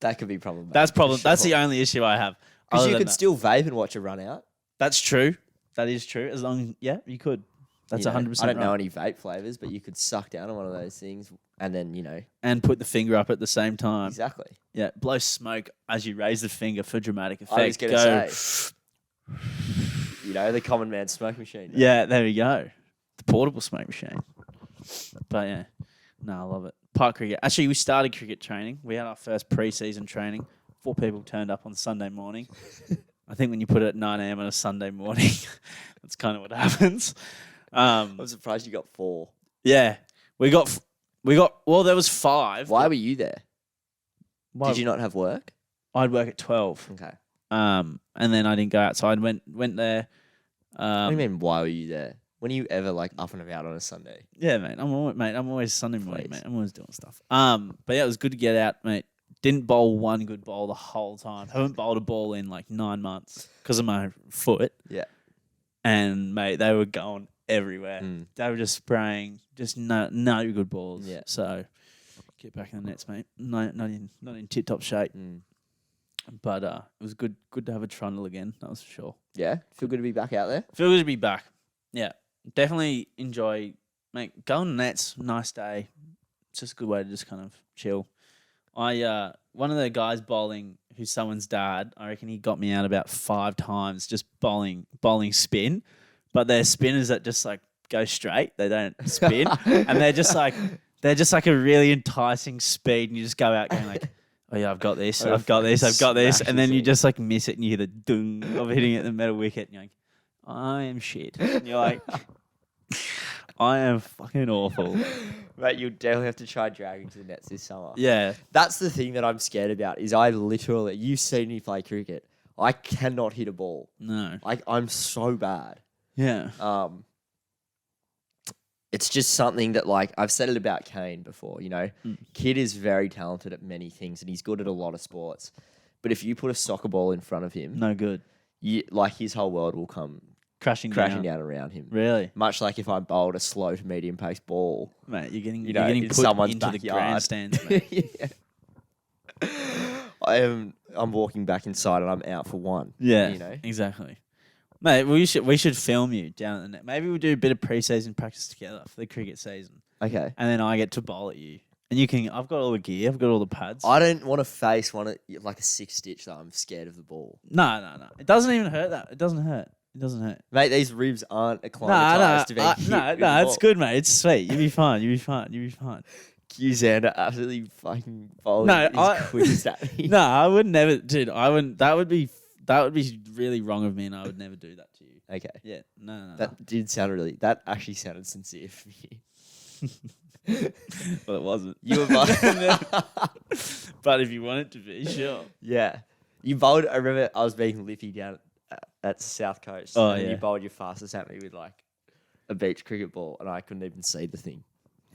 That could be problematic. That's for That's sure. the only issue I have. Because Other you than could that- still vape and watch a run out. That's true. That is true. As long, you could. That's You know, 100%. I don't know right. any vape flavors, but you could suck down on one of those things and then, And put the finger up at the same time. exactly. Yeah, blow smoke as you raise the finger for dramatic effect. I was going to say, the common man smoke machine. Yeah, there we go. The portable smoke machine. But yeah, no, I love it. Park cricket. Actually, we started cricket training. We had our first pre-season training. 4 people turned up on Sunday morning. I think when you put it at 9 a.m. on a Sunday morning, that's kind of what happens. I'm surprised you got 4. Yeah, we got. Well, there was 5. Why were you there? Why- Did you not have work? I'd work at 12. Okay. And then I didn't go outside. Went there. What do you mean, why were you there? When are you ever like up and about on a Sunday? Yeah, mate. I'm always Sunday morning, Please. mate. I'm always doing stuff. But yeah, it was good to get out, mate. Didn't bowl one good ball the whole time. Haven't bowled a ball in like 9 months because of my foot. Yeah. And mate, they were going everywhere. Mm. They were just spraying, just no good balls. Yeah. So get back in the nets, mate. No, not in tip top shape. Mm. But it was good to have a trundle again. That was for sure. Yeah, feel good to be back out there. Feel good to be back. Yeah, definitely enjoy. Mate, going to nets, nice day. It's just a good way to just kind of chill. One of the guys bowling, who's someone's dad, I reckon he got me out about 5 times just bowling spin, but they're spinners that just like go straight. They don't spin, and they're just like a really enticing speed, and you just go out going like, oh yeah, I've got this, I've got this, and then you just like miss it, and you hear the dung of hitting it in the metal wicket, and you're like, I am shit. And you're like, I am fucking awful. Mate, you'll definitely have to try dragging to the nets this summer. Yeah. That's the thing that I'm scared about is you've seen me play cricket. I cannot hit a ball. No. I'm so bad. Yeah. It's just something that like I've said it about Kane before, you know. Kid is very talented at many things and he's good at a lot of sports. But if you put a soccer ball in front of him, No good. his whole world will come Crashing down around him. Really? Much like if I bowled a slow to medium pace ball. Mate, you're getting in put someone's into the backyard. grandstands, mate. I'm walking back inside and I'm out for one. Yeah, You know? exactly. Mate, we should film you down at the net. Maybe we'll do a bit of pre-season practice together for the cricket season, Okay. and then I get to bowl at you, and you can. I've got all the gear. I've got all the pads. I don't want to face like a 6-stitch that I'm scared of the ball. No. It doesn't even hurt. It doesn't hurt. Mate, these ribs aren't acclimatized to being hit with the no. It's ball. good, mate. It's sweet. You'll be fine. Xander absolutely fucking bowling No, his quickest at me. No, I would never, dude. I wouldn't. That would be really wrong of me, and I would never do that to you. Okay. Yeah, no. That actually sounded sincere for me. Well, it wasn't. You were bowling. But if you want it to be, sure. Yeah. You bowled, I remember I was being lippy down at the South Coast. Oh, and yeah. you bowled your fastest at me with like a beach cricket ball and I couldn't even see the thing.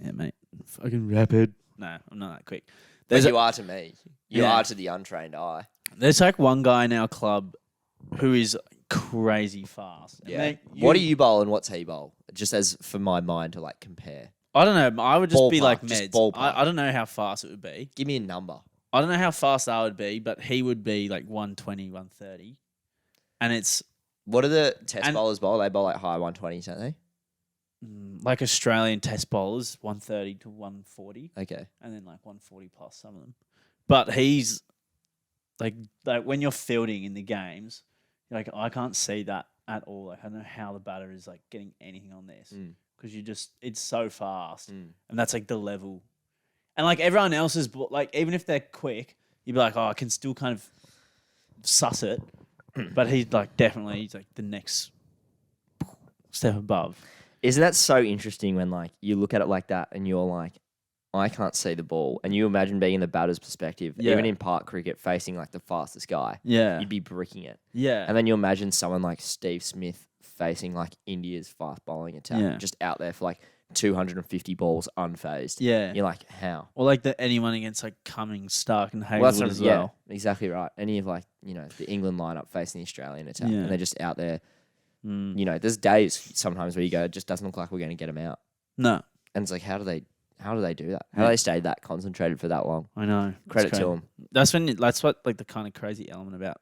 Yeah, mate. Fucking rapid. No, I'm not that quick. But you are to me. You Yeah. are to the untrained eye. There's like one guy in our club who is crazy fast. And Yeah. mate, What do you bowl and what's he bowl? Just as for my mind to like compare. I don't know. I would just be Ballpark, like just Meds. ballpark. I don't know how fast it would be. Give me a number. I don't know how fast I would be, but he would be like 120, 130. And it's What do the test And- bowlers bowl? They bowl like high 120s, don't they? like Australian test bowlers, 130 to 140. Okay. And then like 140 plus some of them. But he's like when you're fielding in the games, you're like, I can't see that at all. Like I don't know how the batter is like getting anything on this because it's so fast, and that's like the level. And like everyone else is like, even if they're quick, you'd be like, oh, I can still kind of suss it. But he's like he's like the next step above. Isn't that so interesting when like you look at it like that and you're like, I can't see the ball, and you imagine being in the batter's perspective, Yeah. even in park cricket, facing like the fastest guy, Yeah, you'd be bricking it. yeah, And then you imagine someone like Steve Smith facing like India's fast bowling attack, Yeah. just out there for like 250 balls unfazed. yeah. You're like, how? Or like anyone against like Cummings, Stark, and Well, Hazelwood that's what- as yeah, well. exactly right. Any of like, the England lineup facing the Australian attack, Yeah. and they're just out there. Mm. There's days sometimes where you go, it just doesn't look like we're going to get them out. No, And it's like, how do they do that? How do they stay that concentrated for that long? I know. Credit It's to crazy. them. That's what like the kind of crazy element about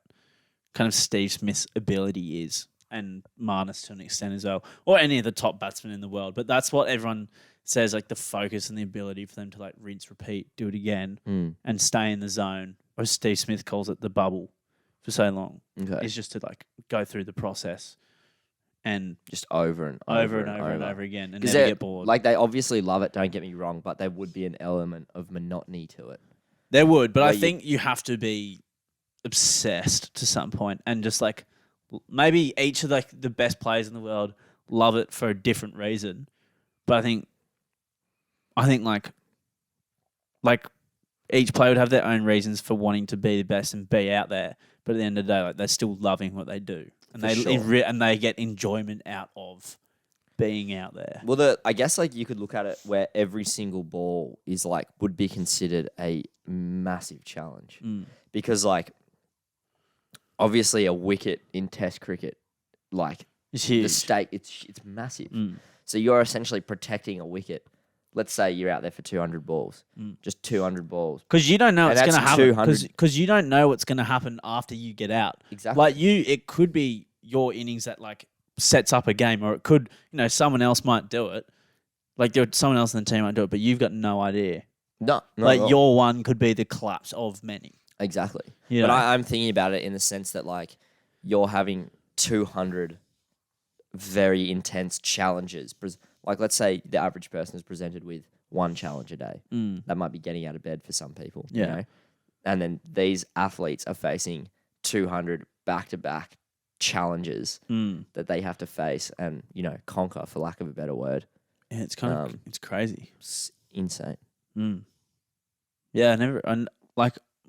kind of Steve Smith's ability is, and Marnus to an extent as well, or any of the top batsmen in the world. But that's what everyone says, like the focus and the ability for them to like rinse, repeat, do it again, and stay in the zone. Or as Steve Smith calls it, the bubble, for so long. Okay. Is just to like go through the process and Just over and over over and over again, and 'Cause never they're- get bored. Like, they obviously love it, don't get me wrong, but there would be an element of monotony to it. There would, but I Where you- think you have to be obsessed to some point, and just like maybe each of like the best players in the world love it for a different reason. But I think like each player would have their own reasons for wanting to be the best and be out there. But at the end of the day, like they're still loving what they do, and For sure. and they get enjoyment out of being out there. Well, I guess like you could look at it where every single ball is like would be considered a massive challenge because like obviously a wicket in Test cricket, like It's the huge. stake, it's massive. Mm. So you're essentially protecting a wicket let's say you're out there for 200 balls, just 200 balls. Because you don't know And what's going to that's happen. 200. Because you don't know what's going to happen after you get out. Exactly. Like it could be your innings that like sets up a game, or it could, someone else might do it. Like someone else in the team might do it, but you've got no idea. No, like your one could be the collapse of many. Exactly. You But know? I'm thinking about it in the sense that like you're having 200 very intense challenges. Like let's say the average person is presented with one challenge a day. That might be getting out of bed for some people. Yeah. You know? And then these athletes are facing 200 back-to-back challenges that they have to face and, conquer, for lack of a better word. Yeah, it's kind of it's crazy. It's insane. Yeah,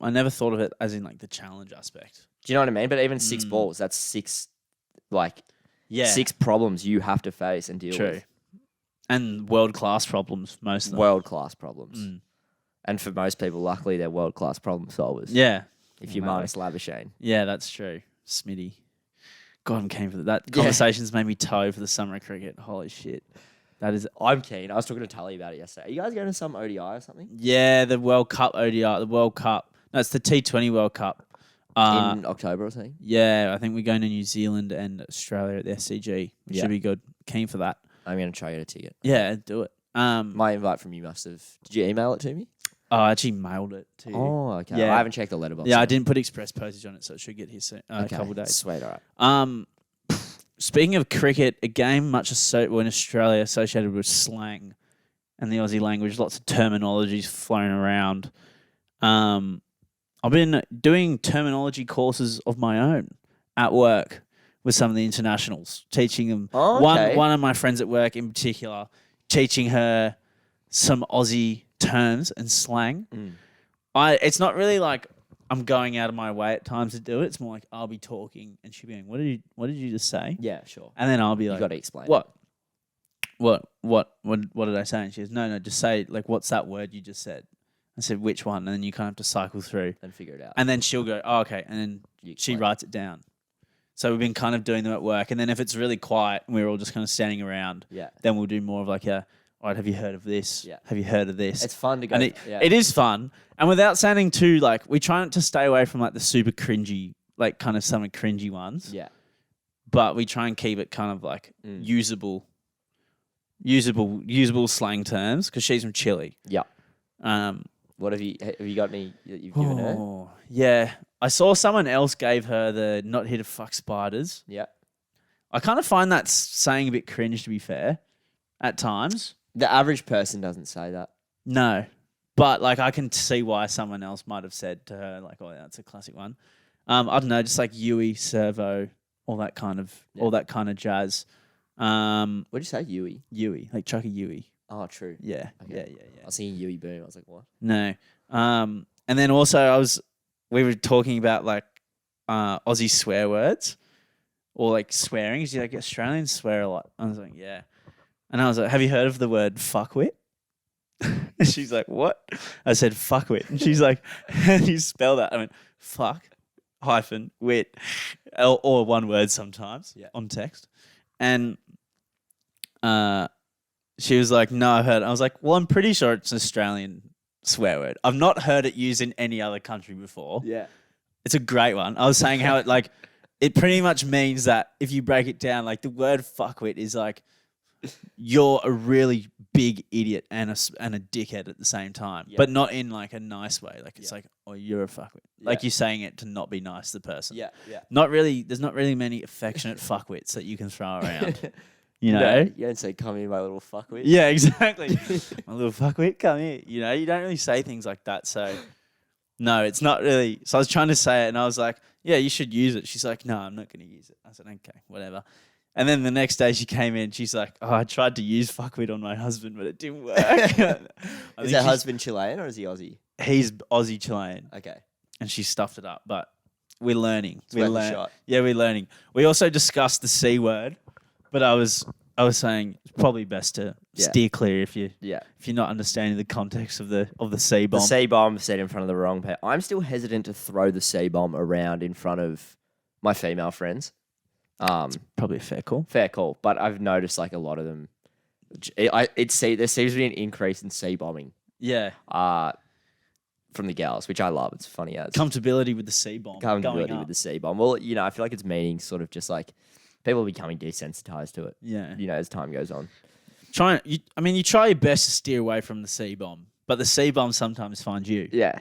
I never thought of it as in like the challenge aspect. Do you know what I mean? But even 6 balls, that's 6 6 problems you have to face and deal with. And world-class problems, most of them. World-class problems. And for most people, luckily, they're world-class problem solvers. Yeah. If you minus Labuschagne. Yeah, that's true. Smitty. God, I'm keen for that. That conversation's made me toe for the summer of cricket. Holy shit. That is... I'm keen. I was talking to Tully about it yesterday. Are you guys going to some ODI or something? Yeah, the World Cup ODI. The World Cup. No, it's the T20 World Cup. In October or something? Yeah, I think we're going to New Zealand and Australia at the SCG, which should be good. Keen for that. I'm going to try to get a ticket. Yeah, do it. My invite from you must have... Did you email it to me? Oh, I actually mailed it to you. Oh, okay. Yeah. I haven't checked the letterbox. Yeah, I yet. didn't put express postage on it, so it should get here soon. A couple of days. Sweet, all right. Speaking of cricket, a game much in Australia associated with slang and the Aussie language, lots of terminologies flown around. I've been doing terminology courses of my own at work with some of the internationals, teaching them. Oh, okay. One of my friends at work in particular, teaching her some Aussie terms and slang. It's not really like I'm going out of my way at times to do it. It's more like I'll be talking and she'll be going, what did you just say? Yeah, sure. And then I'll be like, You got to explain. What did I say? And she goes, no, just say, like, what's that word you just said? I said, which one? And then you kind of have to cycle through. And figure it out. And then she'll go, oh, okay. And then she writes it down. So we've been kind of doing them at work. And then if it's really quiet and we're all just kind of standing around, then we'll do more of like all right, have you heard of this? Yeah. Have you heard of this? It's fun to go. And it is fun. And without sounding too, like, we try not to stay away from like the super cringy, like kind of some cringy ones. Yeah. But we try and keep it kind of like usable slang terms because she's from Chile. Yeah. What have you got any that you've given her? Yeah. I saw someone else gave her the not here to fuck spiders. Yeah. I kind of find that saying a bit cringe, to be fair, at times. The average person doesn't say that. No. But like I can see why someone else might have said to her, like, oh, that's a classic one. I don't know, just like Yui, servo, all that kind of jazz. What'd you say, Yui? Yui, like Chucky Yui. Oh, true. Yeah. Okay. Yeah. I was thinking Yui Boom. I was like, what? No. And then also we were talking about like Aussie swear words or like swearing. She's like, Australians swear a lot. I was like, yeah. And I was like, have you heard of the word fuckwit? And she's like, what? I said, fuckwit. And she's like, how do you spell that? I went, fuck hyphen wit or one word sometimes on text. And she was like, no, I heard it. I was like, well, I'm pretty sure it's an Australian swear word. I've not heard it used in any other country before. Yeah. It's a great one. I was saying how it pretty much means that if you break it down, like the word fuckwit is like you're a really big idiot and a dickhead at the same time, but not in like a nice way. Like it's like, oh, you're a fuckwit. Like you're saying it to not be nice to the person. Yeah. There's not really many affectionate fuckwits that you can throw around. You know? You don't say, come here, my little fuckwit. Yeah, exactly. My little fuckwit, come here. You know, you don't really say things like that. So, no, it's not really. So I was trying to say it and I was like, yeah, you should use it. She's like, no, I'm not going to use it. I said, okay, whatever. And then the next day she came in. She's like, oh, I tried to use fuckwit on my husband, but it didn't work. Is that husband Chilean or is he Aussie? He's Aussie Chilean. Okay. And she stuffed it up, but we're learning. It's worth a shot. Yeah, we're learning. We also discussed the C word. But I was saying it's probably best to steer clear if you're not understanding the context of the C bomb. The C bomb said in front of the wrong pair. I'm still hesitant to throw the C bomb around in front of my female friends. Probably a fair call. Fair call, but I've noticed like a lot of them There seems to be an increase in C bombing. Yeah. From the girls, which I love. It's funny as Comfortability with the C-bomb. comfortability with the C bomb. Well, I feel like it's meaning sort of just like people are becoming desensitized to it. Yeah. As time goes on. You try your best to steer away from the C-bomb, but the C-bomb sometimes finds you. Yeah.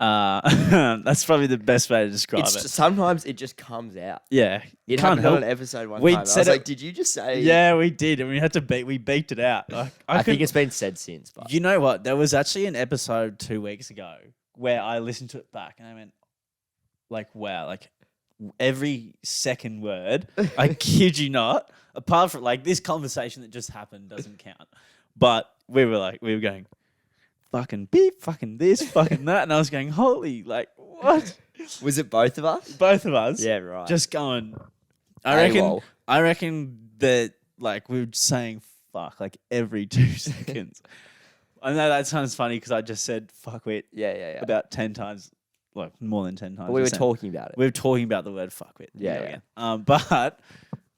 That's probably the best way to describe it. Sometimes it just comes out. Yeah. It Can't happened on help. an episode one We time. I said was it- like, did you just say? Yeah, we did, and we had to we beeped it out. Like, I think it's been said since. But You know what? There was actually an episode 2 weeks ago where I listened to it back and I went, like, wow, like every second word, I kid you not, apart from like this conversation that just happened doesn't count. But we were going, fucking beep, fucking this, fucking that. And I was going, holy, like, what? was it both of us? Both of us. Yeah, right. Just going, AWOL. I reckon that like we were saying fuck like every 2 seconds. I know that sounds funny because I just said fuck wit yeah. about 10 times, like more than 10 times. But we were just saying. talking about it. We were talking about the word fuck wit. Yeah, Again. But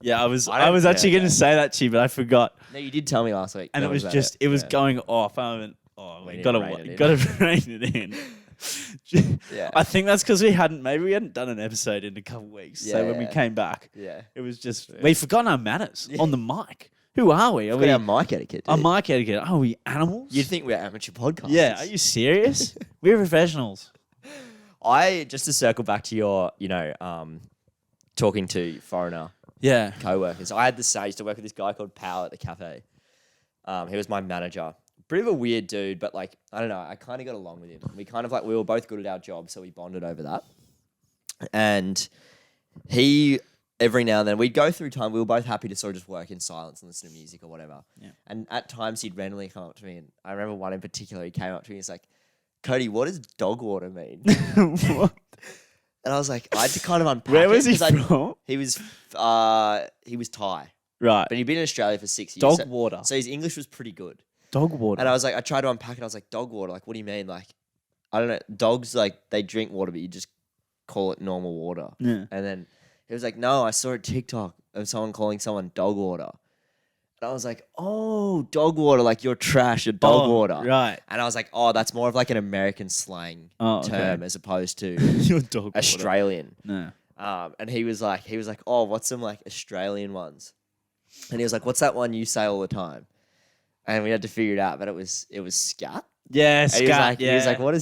yeah, I was don't- actually yeah, going to say that to you, but I forgot. No, you did tell me last week. And That it was about just, it was Yeah. going off. I went, We we need got to to rein it in. got to rein it in. Yeah. I think that's because we hadn't done an episode in a couple of weeks. So when we Yeah. came back, Yeah. it was just we've forgotten our manners on the mic. Who are we? Are We we our mic etiquette. our dude. mic etiquette? Are we animals? You'd think we're amateur podcasters. Yeah. Are you serious? We're professionals. Just to circle back to your, talking to foreigner Yeah. co-workers. I used to work with this guy called Pal at the cafe. He was my manager. Pretty of a weird dude, but like, I don't know, I kind of got along with him. We were both good at our job, so we bonded over that. And he, every now and then, we'd go through time, we were both happy to sort of just work in silence and listen to music or whatever. Yeah. And at times he'd randomly come up to me, and I remember one in particular, he came up to me, he's like, Cody, what does dog water mean? What? And I was like, I had to kind of unpack Where it, was he 'cause from? he was Thai, Right. but he'd been in Australia for 6 years. Dog so, water. So his English was pretty good. Dog water. And I was like, I tried to unpack it. I was like, dog water. Like, what do you mean? Like, I don't know. Dogs, like, they drink water, but you just call it normal water. Yeah. And then he was like, no, I saw a TikTok of someone calling someone dog water. And I was like, oh, dog water. Like, you're trash, you're dog water. Right. And I was like, oh, that's more of like an American slang term as opposed to Your dog water. Australian. No. And he was like, oh, what's some like Australian ones? And he was like, what's that one you say all the time? And we had to figure it out, but it was scat. Yeah, And scat. he was like, what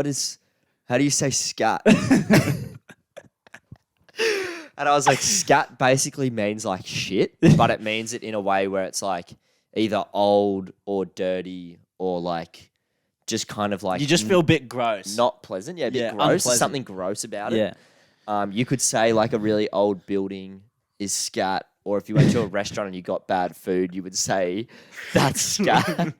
is, how do you say scat? And I was like, scat basically means like shit, but it means it in a way where it's like either old or dirty or like just kind of like You just feel a bit gross. not pleasant. Yeah, a bit Yeah, gross. There's unpleasant. something gross about it. Yeah. You could say like a really old building is scat, or if you went to a restaurant and you got bad food, you would say that's scat.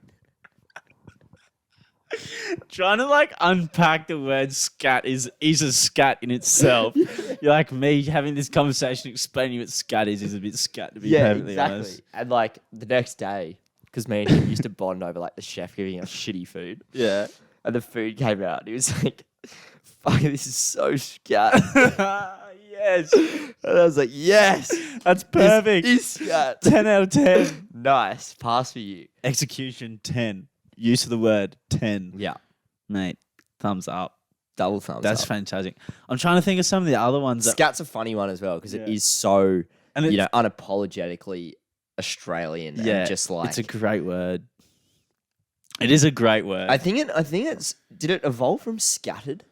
Trying to like unpack the word scat is a scat in itself. You're like me having this conversation explaining what scat is a bit scat to be perfectly honest. And like the next day, because me and him used to bond over like the chef giving us shitty food, Yeah. and the food came out, and he was like, "Fuck, this is so scat." Yes. And I was like, "Yes, That's perfect. This is scat." 10 out of 10. Nice pass for you. Execution 10. Use of the word 10. Yeah, Mate, thumbs up. double thumbs. That's up. fantastic. I'm trying to think of some of the other ones that Scat's a funny one as well because it Yeah. is so and it's, unapologetically Australian and just like it's a great word. It is a great word. I think it's did it evolve from scattered?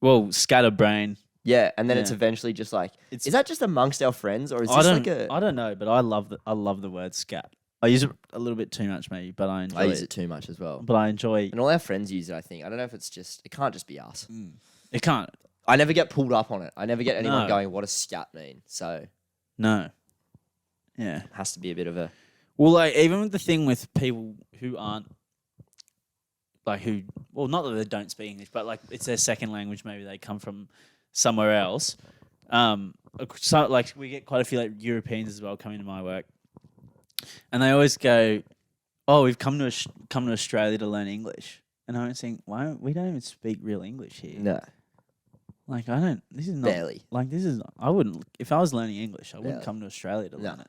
well, scatterbrain. Yeah, and then it's Yeah. eventually just like It's- is that just amongst our friends or is I this don't, like a I don't know, but I love the word scat. I use it a little bit too much, maybe, but I enjoy I use it. it too much as well. But I enjoy. And all our friends use it, I think. I don't know if it's just it can't just be us. It can't. I never get pulled up on it. I never get anyone No. going, what does scat mean? So No. Yeah. it has to be a bit of a Well, like even with the thing with people who aren't like not that they don't speak English, but like it's their second language. Maybe they come from somewhere else. So like we get quite a few like Europeans as well coming to my work, and they always go, "Oh, we've come to Australia to learn English." And I'm saying, "Why we don't even speak real English here? no. Like This is not Barely. like this is. I wouldn't if I was learning English. I wouldn't Barely. come to Australia to No. learn it.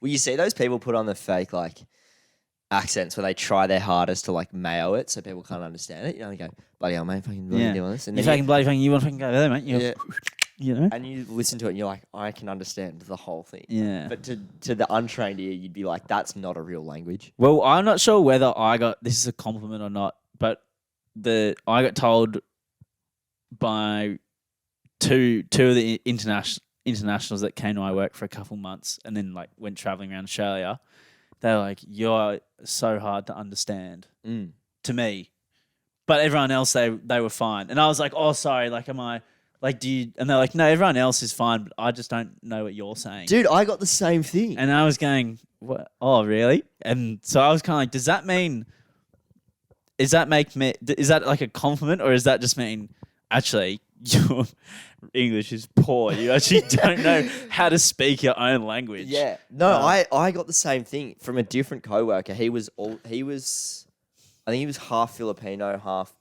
Well, you see those people put on the fake like accents where they try their hardest to like mayo it so people can't understand it. You know, they go, bloody hell, mate, fucking bloody doing this. And You then fucking bloody fucking, you want to fucking go there, mate? yeah, You know? and you listen to it and you're like, I can understand the whole thing. Yeah. But to the untrained ear, you'd be like, that's not a real language. Well, I'm not sure whether this is a compliment or not, but I got told by two of the internationals that came to my work for a couple months and then like went traveling around Australia. They were like, "You're so hard to understand to me," but everyone else they were fine. And I was like, "Oh, sorry. Like, am I like do you?" And they're like, "No, everyone else is fine, but I just don't know what you're saying." Dude, I got the same thing. And I was going, "What? Oh, really?" And so I was kind of like, "Does that mean? Is that like a compliment, or does that just mean actually your English is poor? You actually don't know how to speak your own language?" Yeah. No, I got the same thing from a different coworker. I think he was half Filipino, half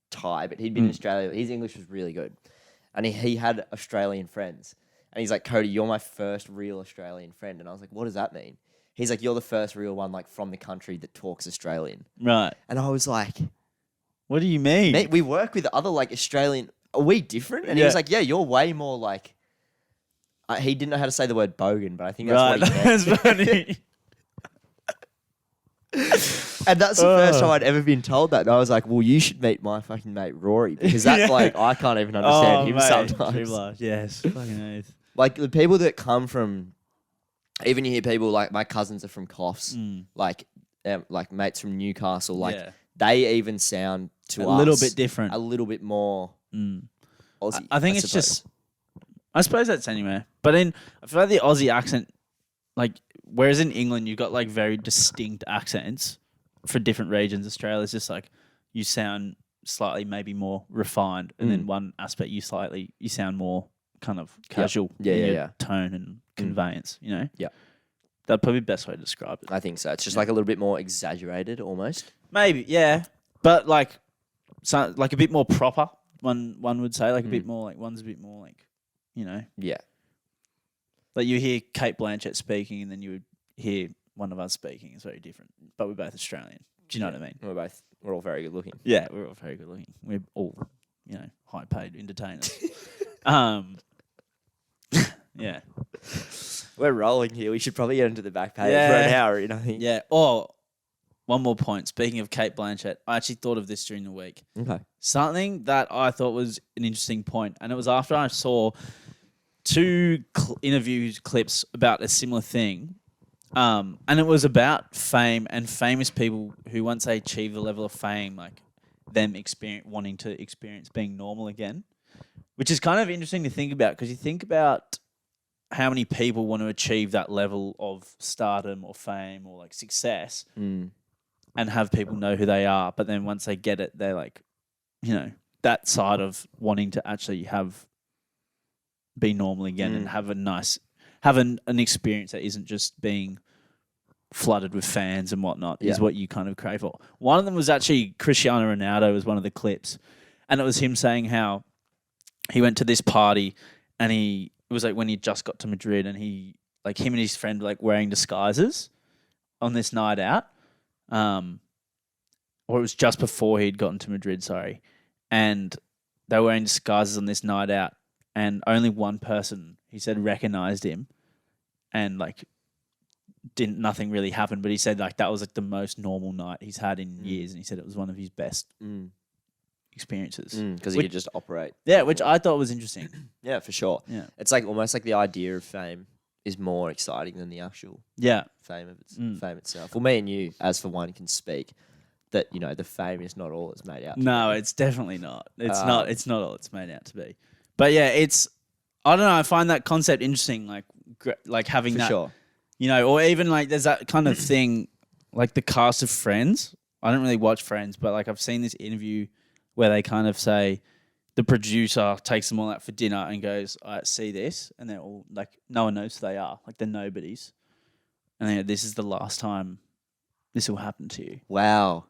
Thai, but he'd been in Australia. His English was really good. And he had Australian friends. And he's like, "Cody, you're my first real Australian friend." And I was like, "What does that mean?" He's like, "You're the first real one like from the country that talks Australian." Right. And I was like, What do you mean? "Mate, we work with other like Australian. Are we different?" And he was like, "Yeah, you're way more like." He didn't know how to say the word bogan, but I think that's what he meant. That's funny. And that's the first time I'd ever been told that. And I was like, "Well, you should meet my fucking mate Rory because that's like I can't even understand him mate, sometimes." true love. Yes. Fucking oath. Like the people that come from, even you hear people like my cousins are from Coffs, like mates from Newcastle, like they even sound to us a little bit different, a little bit more Aussie. I think it's just, I suppose that's anywhere. But I feel like the Aussie accent, like whereas in England you've got like very distinct accents for different regions. Australia's just like you sound slightly maybe more refined, and then one aspect you sound more kind of casual in your tone and conveyance, you know? Yeah. That'd probably be the best way to describe it. I think so. It's just like a little bit more exaggerated almost. Maybe, yeah. But like a bit more proper, one would say. Like a bit more like one's a bit more like, you know. Yeah. Like you hear Kate Blanchett speaking and then you would hear one of us speaking. It's very different. But we're both Australian. Do you know what I mean? We're all very good looking. Yeah, we're all very good looking. We're all, you know, high paid entertainers. Yeah. We're rolling here. We should probably get into the back page for an hour, you know. Yeah. Oh, one more point. Speaking of Kate Blanchett, I actually thought of this during the week. Okay. Something that I thought was an interesting point, and it was after I saw two interview clips about a similar thing, and it was about fame and famous people who once they achieve the level of fame, like them wanting to experience being normal again, which is kind of interesting to think about because you think about how many people want to achieve that level of stardom or fame or like success and have people know who they are. But then once they get it, they're like, you know, that side of wanting to actually be normal again and have an experience that isn't just being flooded with fans and whatnot is what you kind of crave for. One of them was actually Cristiano Ronaldo was one of the clips. And it was him saying how he went to this party and it was like when he just got to Madrid and him and his friend were like wearing disguises on this night out. Or it was just before he'd gotten to Madrid, sorry. And they were wearing disguises on this night out. And only one person, he said, recognized him. And like nothing really happened. But he said like that was like the most normal night he's had in years. And he said it was one of his best experiences. Because he could just operate. Yeah, which I thought was interesting. Yeah, for sure. Yeah. It's like almost like the idea of fame is more exciting than the actual fame of fame itself. Well, me and you, as for one, can speak that, you know, the fame is not all it's made out to be. No, it's definitely not. It's not all it's made out to be. But yeah, I don't know, I find that concept interesting, like having for that, sure. you know, or even like there's that kind of thing, like the cast of Friends. I don't really watch Friends, but like I've seen this interview where they kind of say the producer takes them all out for dinner and goes, "I see this," and they're all like, no one knows who they are, like they're nobodies, and then this is the last time this will happen to you. Wow.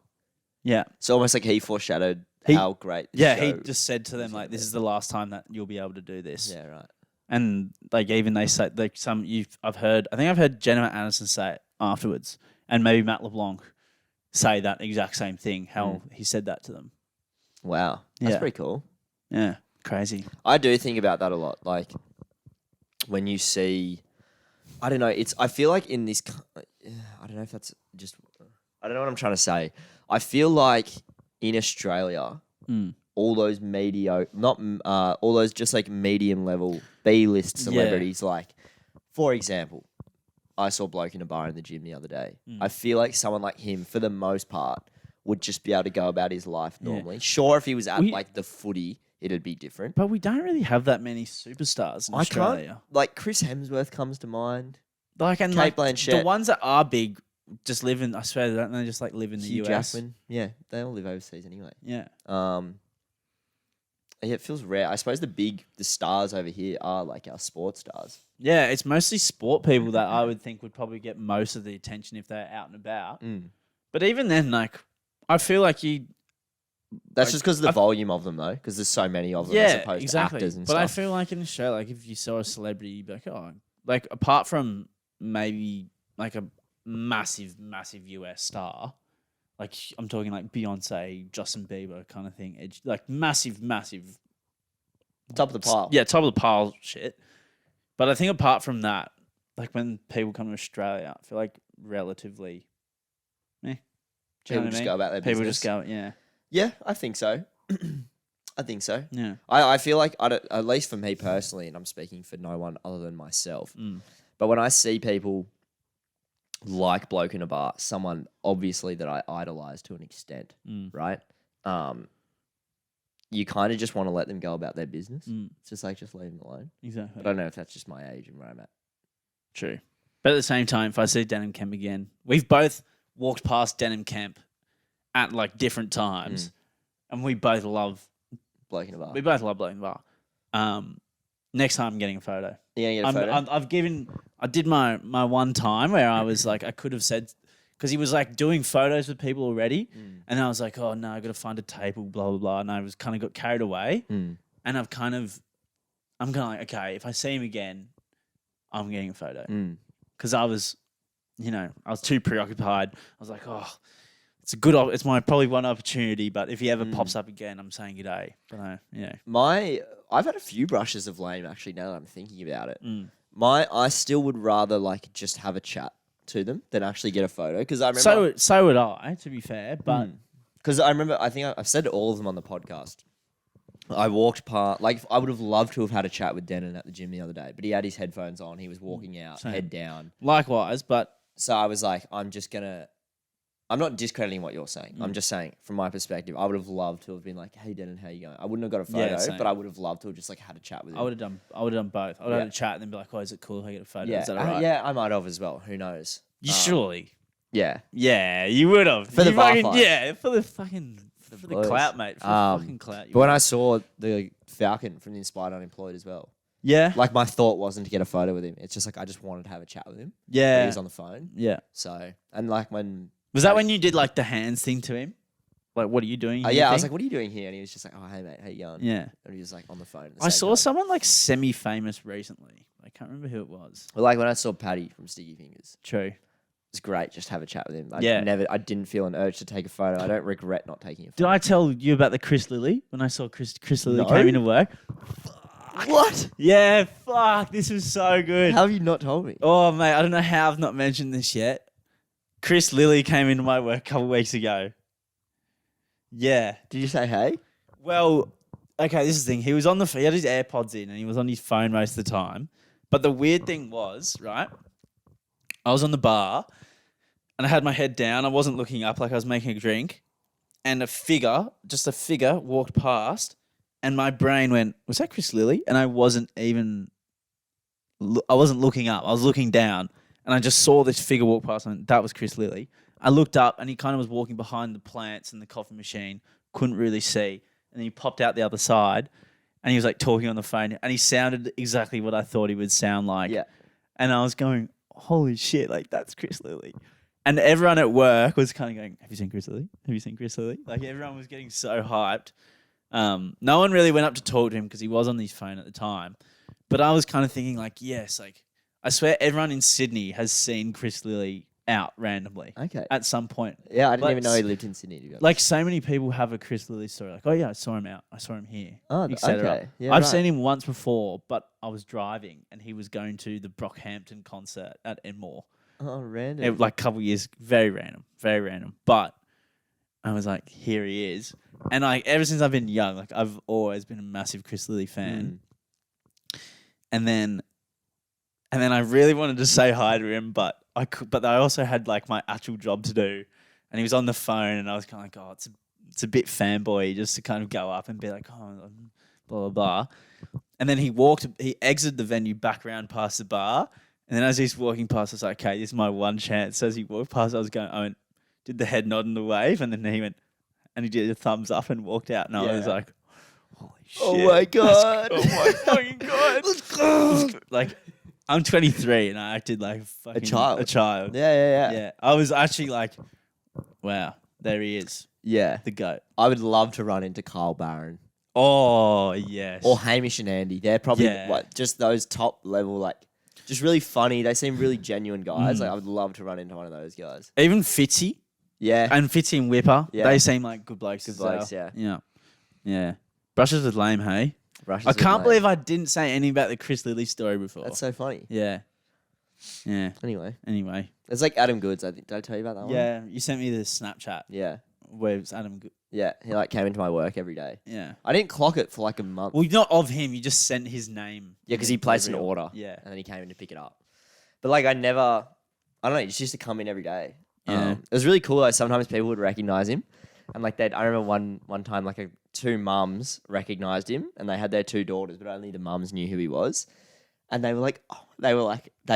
Yeah. So almost like he foreshadowed how great. Yeah, he just said to them like, "This is the last time that you'll be able to do this." Yeah, right. And like even they say like I've heard Jennifer Aniston say it afterwards, and maybe Matt LeBlanc say that exact same thing. How he said that to them. Wow, that's Yeah. pretty cool. Yeah, crazy. I do think about that a lot. Like when you see, I don't know. I feel like in this, I don't know if that's just. I don't know what I'm trying to say. I feel like in Australia, all those all those just like medium level B-list celebrities. Like, for example, I saw a bloke in a bar in the gym the other day. I feel like someone like him, for the most part, would just be able to go about his life normally. Sure, if he was at like the footy, it'd be different. But we don't really have that many superstars in Australia. Like Chris Hemsworth comes to mind. Like and Kate like Blanchett. the ones that are big just live in. I swear, don't they just like live in the Hugh US? Jackman. Yeah, they all live overseas anyway. Yeah. Yeah, it feels rare. I suppose the stars over here are like our sports stars. Yeah, it's mostly sport people that I would think would probably get most of the attention if they're out and about. But even then, like, I feel like That's just because of the volume of them, though, because there's so many of them as opposed to actors and but stuff. I feel like in Australia, like if you saw a celebrity, you'd be like, oh, like apart from maybe like a massive, massive US star, like I'm talking like Beyonce, Justin Bieber kind of thing, like massive, massive. Top of the pile. Yeah, top of the pile shit. But I think apart from that, like when people come to Australia, I feel like relatively, Do you know People what I just mean? go about their business. People just go, yeah. Yeah, I think so. I think so. Yeah. I feel like, at least for me personally, and I'm speaking for no one other than myself, but when I see people like bloke in a bar, someone obviously that I idolize to an extent, right? You kind of just want to let them go about their business. It's just like, just leave them alone. Exactly. I don't know if that's just my age and where I'm at. True. But at the same time, if I see Denim Camp again, we've both walked past Denim Camp at like different times, and we both love Bloke in a bar. We both love Bloke in the Bar. Next time I'm getting a photo. You're going to get a photo? I did my one time where I was like, I could have said, because he was like doing photos with people already, and I was like, oh no, I got to find a table, blah, blah, blah. And I was kind of got carried away, and I'm kind of like, okay, if I see him again, I'm getting a photo. Because I was too preoccupied. I was like, oh, it's my probably one opportunity, but if he ever pops up again, I'm saying g'day. But I've had a few brushes of lame actually. Now that I'm thinking about it, I still would rather like just have a chat to them than actually get a photo, because I remember. So would I, to be fair, but because I remember, I think I've said all of them on the podcast. I walked past, like I would have loved to have had a chat with Denon at the gym the other day, but he had his headphones on. He was walking out, head down. Likewise, but so I was like, I'm not discrediting what you're saying. I'm just saying, from my perspective, I would have loved to have been like, "Hey, Denon, how you going?" I wouldn't have got a photo, but I would have loved to have just like had a chat with him. I would have done both. I would have had a chat and then be like, "Oh, is it cool if I get a photo? Yeah, Is that all right?" yeah, I might have as well. Who knows? Surely. Yeah, Yeah, you would have. For the Barflies. Yeah, for the boys. clout, mate. For the fucking clout. But when I saw the Falcon from the Inspired Unemployed as well, yeah, like my thought wasn't to get a photo with him. It's just like I just wanted to have a chat with him. yeah, But he was on the phone. yeah. So, and like when Was that when you did like the hands thing to him? Like, what are you doing? yeah, I was like, "What are you doing here?" And he was just like, "Oh, hey mate, how you going?" yeah. And he was like on the phone. At the I same saw time. someone like semi-famous recently. I can't remember who it was. Well, like when I saw Paddy from Sticky Fingers, True. it was great. Just have a chat with him. Yeah. I didn't feel an urge to take a photo. I don't regret not taking a Did photo. I tell you about the Chris Lilly when I saw Chris Lilly No. came into work? What? Yeah, fuck. This was so good. How have you not told me? Oh, mate, I don't know how I've not mentioned this yet. Chris Lilly came into my work a couple of weeks ago. Yeah. Did you say hey? Well, okay, this is the thing. He had his AirPods in and he was on his phone most of the time. But the weird thing was, right, I was on the bar and I had my head down. I wasn't looking up like I was making a drink. And just a figure walked past and my brain went, was that Chris Lilly? And I wasn't looking up. I was looking down. And I just saw this figure walk past and that was Chris Lilly. I looked up and he kind of was walking behind the plants and the coffee machine. Couldn't really see. And then he popped out the other side and he was like talking on the phone and he sounded exactly what I thought he would sound like. Yeah. And I was going, holy shit, like that's Chris Lilly. And everyone at work was kind of going, have you seen Chris Lilly? Have you seen Chris Lilly? Like everyone was getting so hyped. No one really went up to talk to him because he was on his phone at the time. But I was kind of thinking like, yes, like I swear everyone in Sydney has seen Chris Lilly out randomly Okay. at some point. Yeah, I didn't But even know he lived in Sydney. To be honest. Like so many people have a Chris Lilly story. Like, oh yeah, I saw him out. I saw him here. Oh, etc. okay. Yeah, I've right. seen him once before, but I was driving and he was going to the Brockhampton concert at Enmore. Oh, random. Like a couple of years, very random. But I was like, here he is. And like ever since I've been young, like I've always been a massive Chris Lilly fan. And then I really wanted to say hi to him, but I also had like my actual job to do, and he was on the phone, and I was kind of like, oh, it's a bit fanboy just to kind of go up and be like, oh, blah blah blah. And then he exited the venue back around past the bar, and then as he's walking past, I was like, okay, this is my one chance. So as he walked past, I went, did the head nod and the wave, and then he went, and he did a thumbs up and walked out, and I was like, holy shit! Oh my god! Oh my fucking god! Let's go! Like, I'm 23 and I acted like a child. Yeah. I was actually like, wow, there he is, Yeah. the GOAT. I would love to run into Carl Barron Oh yes. or Hamish and Andy. They're probably like just those top level, like just really funny. They seem really genuine guys. Like I would love to run into one of those guys. Even Fitzy Yeah. and Fitzy and Whipper, Yeah. they seem like good blokes. Good as well. blokes, yeah. Yeah. Brushes with lame, hey. Rushes I with can't mate. believe I didn't say anything about the Chris Lilly story before. That's so funny. Yeah. Anyway, Anyway. it's like Adam Goods. I think did I tell you about that one? Yeah, you sent me this Snapchat Yeah. where it's Adam. Yeah. He like came into my work every day. Yeah. I didn't clock it for like a month. Well, not of him. You just sent his name. Yeah, because he placed an order. Yeah. And then he came in to pick it up. But like I don't know, he just used to come in every day. Yeah. It was really cool. Like sometimes people would recognize him. And like I remember one time like two mums recognized him and they had their two daughters, but only the mums knew who he was. And they were like, they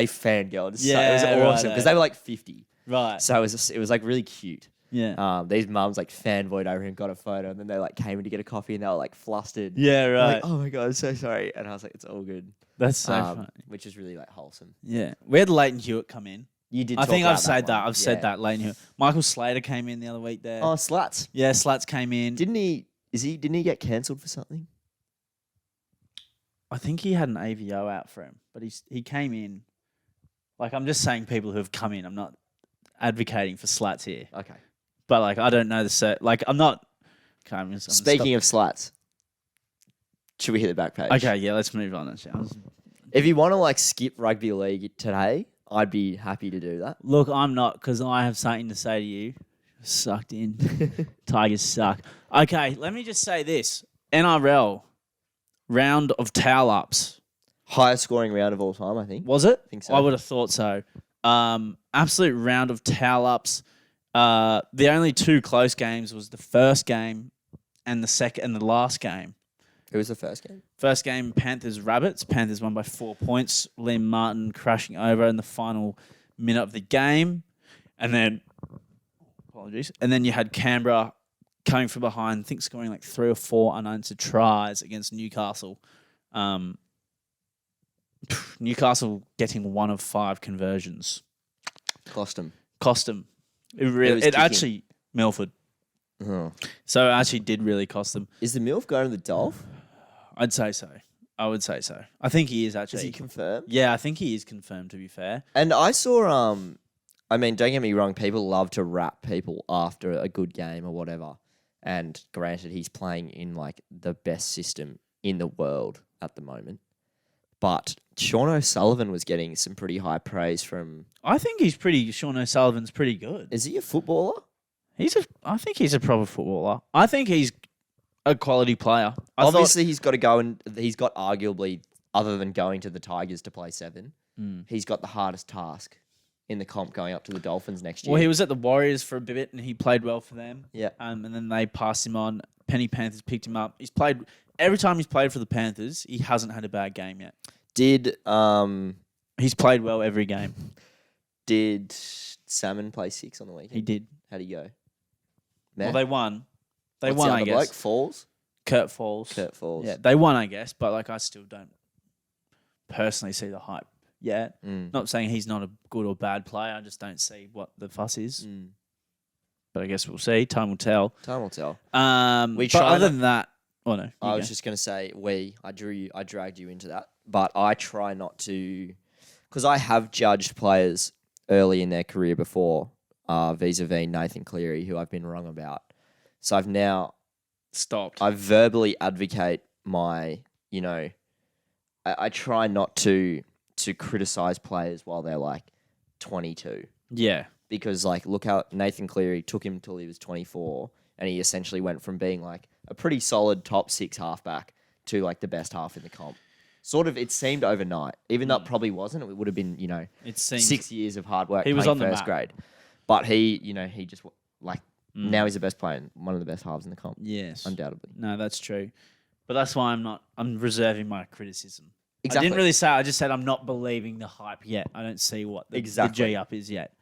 fangirled. Yeah, it was awesome because they were like 50. Right. So it was like really cute. Yeah. These mums like fanboyed over him, got a photo, and then they like came in to get a coffee and they were like flustered. Yeah, They're right. Like, oh my god, I'm so sorry. And I was like, it's all good. That's so funny. Which is really like wholesome. Yeah. We had Leighton Hewitt come in. You did. I think talk I've about said that. one. I've said that. Leighton Hewitt. Michael Slater came in the other week there. Oh, Slats. Yeah, Slats came in. Didn't he get cancelled for something? I think he had an AVO out for him, but he came in. Like, I'm just saying people who have come in. I'm not advocating for Slats here. Okay. But, like, I don't know the set. Like, I'm not. Okay, I'm Speaking of Slats, should we hit the back page? Okay, yeah, let's move on. If you want to like skip rugby league today, I'd be happy to do that. Look, I'm not, because I have something to say to you. Sucked in. Tigers suck. Okay, let me just say this. NRL round of towel ups. Highest scoring round of all time, I think. Was it? I think so. I would have thought so. Absolute round of towel ups. The only two close games was the first game and the last game. Who was the first game? First game, Panthers Rabbits. Panthers won by 4 points. Liam Martin crashing over in the final minute of the game. And then, apologies. And then you had Canberra coming from behind, I think scoring like 3 or 4 unanswered tries against Newcastle. Newcastle getting 1 of 5 conversions. Cost them. It actually, Milford. Oh. So it actually did really cost them. Is the MILF going to the Dolph? I'd say so. I would say so. I think he is actually. Is he confirmed? Yeah, I think he is confirmed, to be fair. And I saw, I mean, don't get me wrong, people love to rap people after a good game or whatever. And granted, he's playing in like the best system in the world at the moment. But Sean O'Sullivan was getting some pretty high praise from... I think Sean O'Sullivan's pretty good. Is he a footballer? I think he's a proper footballer. I think he's a quality player. Obviously, he's got to go and he's got arguably, other than going to the Tigers to play 7, he's got the hardest task in the comp going up to the Dolphins next year. Well, he was at the Warriors for a bit and he played well for them. Yeah. And then they passed him on. Penny Panthers picked him up. Every time he's played for the Panthers, he hasn't had a bad game yet. He's played well every game. Did Salmon play 6 on the weekend? He did. How'd he go? Well, they won. They What's won, the I other guess. bloke? Falls? Kurt Falls. Yeah, they won, I guess, but like I still don't personally see the hype yet. Not saying he's not a good or bad player. I just don't see what the fuss is. But I guess we'll see. Time will tell. Time will tell. But other than that, oh no. I was just going to say I dragged you into that. but I try not to, because I have judged players early in their career before, vis-a-vis Nathan Cleary, who I've been wrong about. So I verbally advocate my, I try not to criticize players while they're like 22. Yeah. Because like, look how Nathan Cleary took him till he was 24, and he essentially went from being like a pretty solid top 6 halfback to like the best half in the comp. Sort of, it seemed overnight. Even though it probably wasn't. It would have been, it seemed 6 years of hard work. he was playing on the first map. grade, but he just like now he's the best player, one of the best halves in the comp. Yes. Undoubtedly. No, that's true. But that's why I'm reserving my criticism. Exactly. I didn't really say. I just said I'm not believing the hype yet. I don't see what the G up is yet.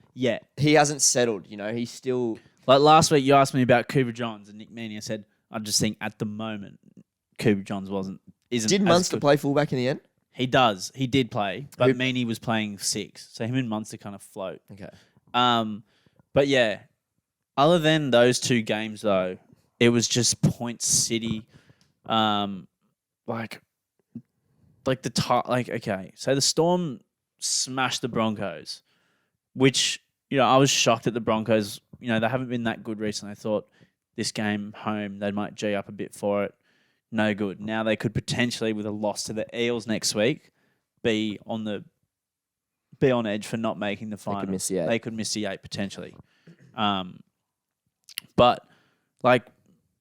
He hasn't settled. He's still Like last week, you asked me about Cooper Johns and Nick Meaney. I said I just think at the moment Cooper Johns isn't. Did as Munster good. play fullback in the end? He does. He did play, but Who- Meaney was playing 6, so him and Munster kind of float. Okay. But yeah, other than those 2 games though, it was just Point City, like okay, so the Storm smashed the Broncos, which I was shocked at the Broncos. They haven't been that good recently. I thought this game home they might G up a bit for it. No good. Now they could potentially, with a loss to the Eels next week, be on edge for not making the final. They could miss the 8 potentially. But like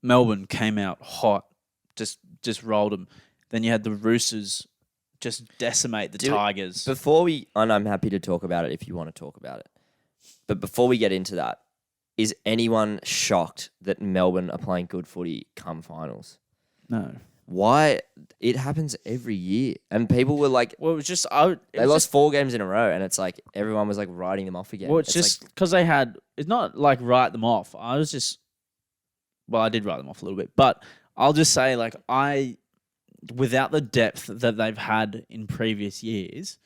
Melbourne came out hot, just rolled them. Then you had the Roosters just decimate the Tigers. And I'm happy to talk about it if you want to talk about it. But before we get into that, is anyone shocked that Melbourne are playing good footy come finals? No. Why? It happens every year. And people were like, Well, it was just they lost 4 games in a row, and it's like everyone was like writing them off again. Well, it's just because they had. It's not like write them off. I did write them off a little bit, but I'll just say without the depth that they've had in previous years,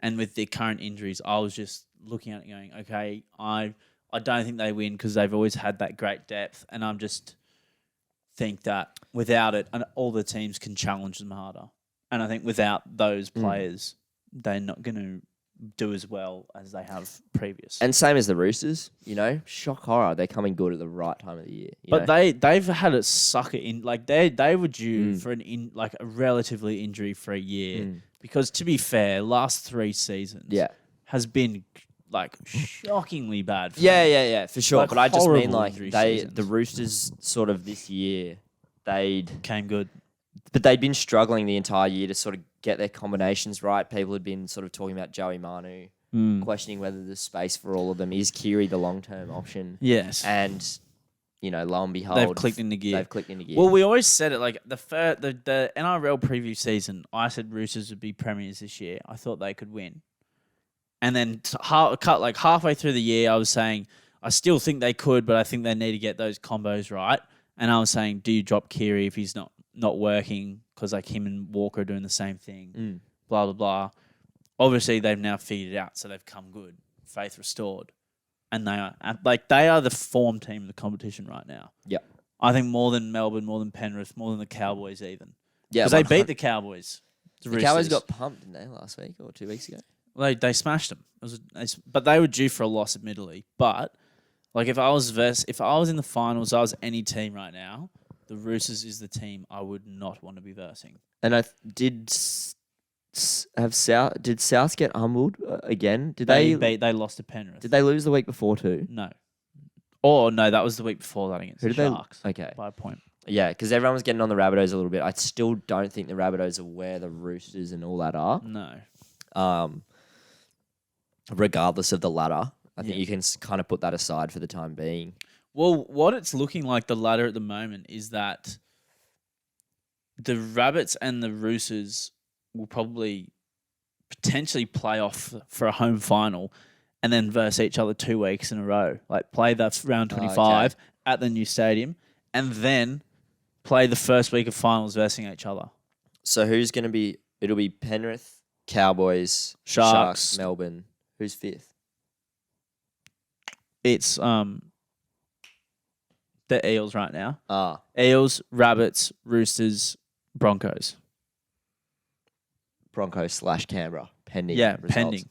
and with their current injuries, I was just looking at it going, okay, I don't think they win because they've always had that great depth, and I'm just think that without it, and all the teams can challenge them harder. And I think without those players, they're not going to do as well as they have previous. And same as the Roosters, shock horror. They're coming good at the right time of the year. But they've had a sucker in, like they were due for a relatively injury-free year because, to be fair, last 3 seasons has been like shockingly bad. For Yeah, for sure. Like, but I just mean horrible like injury the seasons. Roosters sort of this year, came good. but they'd been struggling the entire year to sort of get their combinations right. People had been sort of talking about Joey Manu, questioning whether there's space for all of them. Is Kiri the long-term option? Yes. And, lo and behold, They've clicked into gear. Well, we always said it, like the NRL preview season, I said Roosters would be premiers this year. I thought they could win. And then halfway through the year, I was saying, I still think they could, but I think they need to get those combos right. And I was saying, do you drop Kiri if he's not working? Because like him and Walker are doing the same thing. Blah, blah, blah. Obviously, they've now figured it out, so they've come good. Faith restored. And they are the form team of the competition right now. Yeah. I think more than Melbourne, more than Penrith, more than the Cowboys even. Yeah, Because they beat the Cowboys. The Cowboys got pumped, didn't they, last week or 2 weeks ago? They smashed them. But they were due for a loss, admittedly. But like if I was in the finals, I was any team right now, the Roosters is the team I would not want to be versing. And did South get humbled again? They lost to Penrith. Did they lose the week before too? No. Or no, that was the week before that against the Sharks. Okay. By a point. Yeah, because everyone was getting on the Rabbitohs a little bit. I still don't think the Rabbitohs are where the Roosters and all that are. No. Regardless of the ladder, I think you can kind of put that aside for the time being. Well, what it's looking like the ladder at the moment is that the Rabbits and the Roosters will probably potentially play off for a home final and then verse each other 2 weeks in a row. Like play the round 25 at the new stadium and then play the first week of finals versing each other. So who's going to be... It'll be Penrith, Cowboys, Sharks, Melbourne. Who's 5th? It's the Eels right now. Ah. Eels, Rabbits, Roosters, Broncos. Broncos / Canberra, pending results. pending.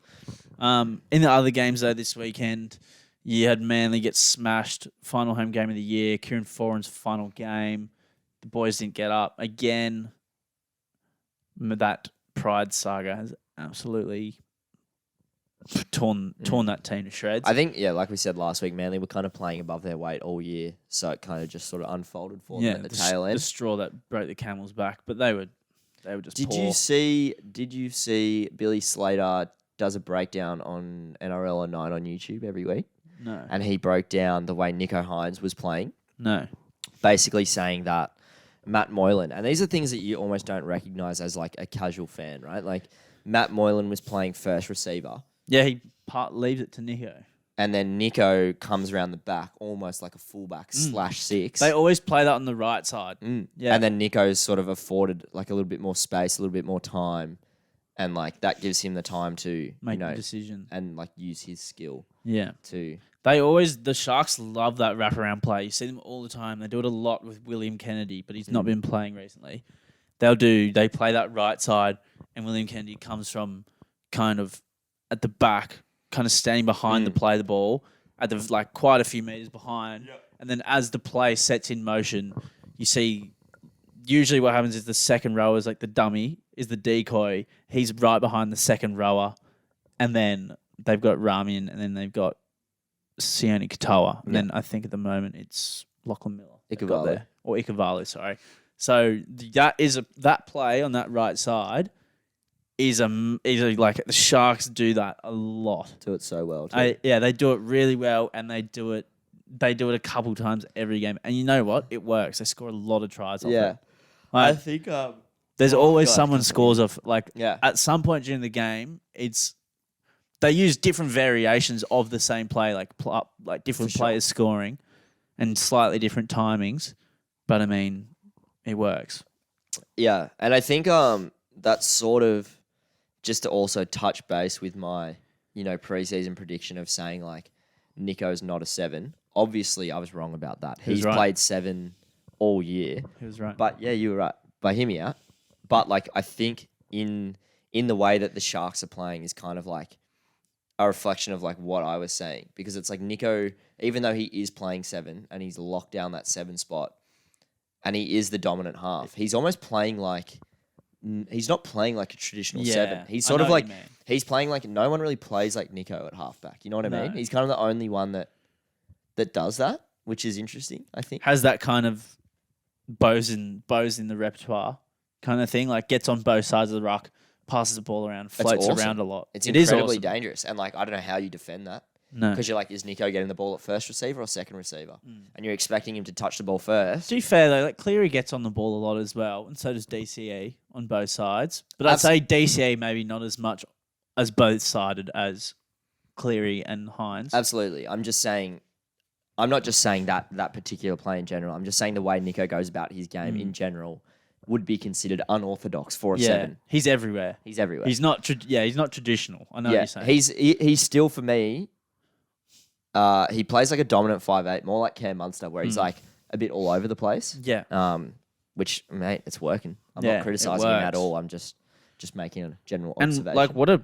In the other games, though, this weekend, you had Manly get smashed. Final home game of the year. Kieran Foran's final game. The boys didn't get up. Again, that pride saga has absolutely torn that team to shreds. I think, like we said last week, Manly were kind of playing above their weight all year, so it kind of just sort of unfolded for them at the tail end. The straw that broke the camel's back, but they were just Did poor. you see Billy Slater does a breakdown on NRL at night on YouTube every week? No. And he broke down the way Nicho Hynes was playing, No. basically saying that Matt Moylan, and these are things that you almost don't recognise as like a casual fan, right? Like Matt Moylan was playing first receiver. Yeah, he leaves it to Nico. And then Nico comes around the back, almost like a fullback /6. They always play that on the right side. Yeah. And then Nico's sort of afforded like a little bit more space, a little bit more time. And like that gives him the time to Make a decision. and like use his skill Yeah. to. The Sharks love that wraparound play. You see them all the time. They do it a lot with William Kennedy, but he's not been playing recently. They play that right side, and William Kennedy comes from kind of at the back, kind of standing behind the play the ball at the like quite a few meters behind. Yep. And then as the play sets in motion, you see usually what happens is the second rower is like the dummy, is the decoy. He's right behind the second rower, and then they've got Ramian, and then they've got Sione Katoa. And then I think at the moment it's Lachlan Miller. Ikavalu, sorry. So that play on that right side is like the Sharks do that a lot. Do it so well too. They do it really well, and they do it a couple times every game. And you know what? It works. They score a lot of tries off it. I think there's always someone scores off. Like Yeah. at some point during the game, they use different variations of the same play, like different players scoring, and slightly different timings. But I mean, it works. Yeah, and I think that's sort of just to also touch base with my preseason prediction of saying like Nico's not a 7. Obviously, I was wrong about that. He's right. played 7 all year. He was right. But yeah, you were right. But hear me out. But like I think in the way that the Sharks are playing is kind of like a reflection of like what I was saying, because it's like Nico, even though he is playing 7 and he's locked down that 7 spot, and he is the dominant half, he's almost playing like he's not playing like a traditional 7. He's sort of like he's playing like no one really plays like Nico at halfback. You know what I mean? He's kind of the only one that does that, which is interesting. I think has that kind of bows in the repertoire kind of thing. Like gets on both sides of the ruck, passes the ball around, floats around a lot. It's incredibly incredibly dangerous, and like I don't know how you defend that. No, because you're like, is Nico getting the ball at first receiver or second receiver? And you're expecting him to touch the ball first. To be fair though, like Cleary gets on the ball a lot as well, and so does DCE on both sides. But I'd say DCE maybe not as much as both sided as Cleary and Hynes. Absolutely. I'm not just saying that particular play in general. I'm just saying the way Nico goes about his game in general would be considered unorthodox for a 7. He's everywhere. He's everywhere. He's not. He's not traditional. I know what you're saying. He's still for me. He plays like a dominant 5'8", more like Cam Munster, where he's like a bit all over the place. Yeah. Which mate, it's working. I'm not criticizing him at all. I'm just making a general observation.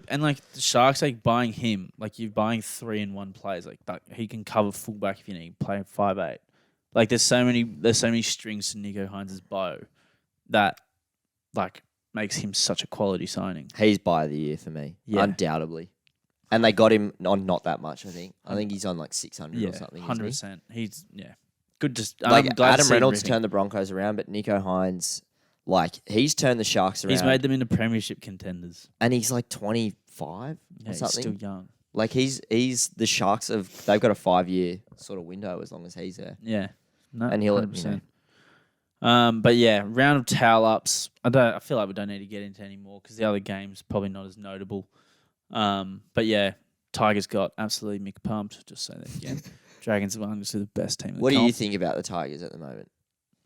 And like the Sharks like buying him, like you're buying 3-in-1 players, like that he can cover fullback if you need, play 5'8". Like there's so many strings to Nico Hynes' bow that like makes him such a quality signing. He's buy of the year for me, undoubtedly. And they got him on not that much, I think. I think he's on like 600 or something. 100%. He's good. Just like Adam Reynolds turned the Broncos around, but Nico Hynes, like he's turned the Sharks around. He's made them into premiership contenders, and he's like 25 or something. He's still young. Like he's the Sharks they've got a 5-year sort of window as long as he's there. Yeah, no, and he'll 100%. But yeah, round of towel ups. I feel like we don't need to get into any more because the other game's probably not as notable. But yeah, Tigers got absolutely Mick pumped. Just say that again. Dragons are obviously the best team. What do you think about the Tigers at the moment?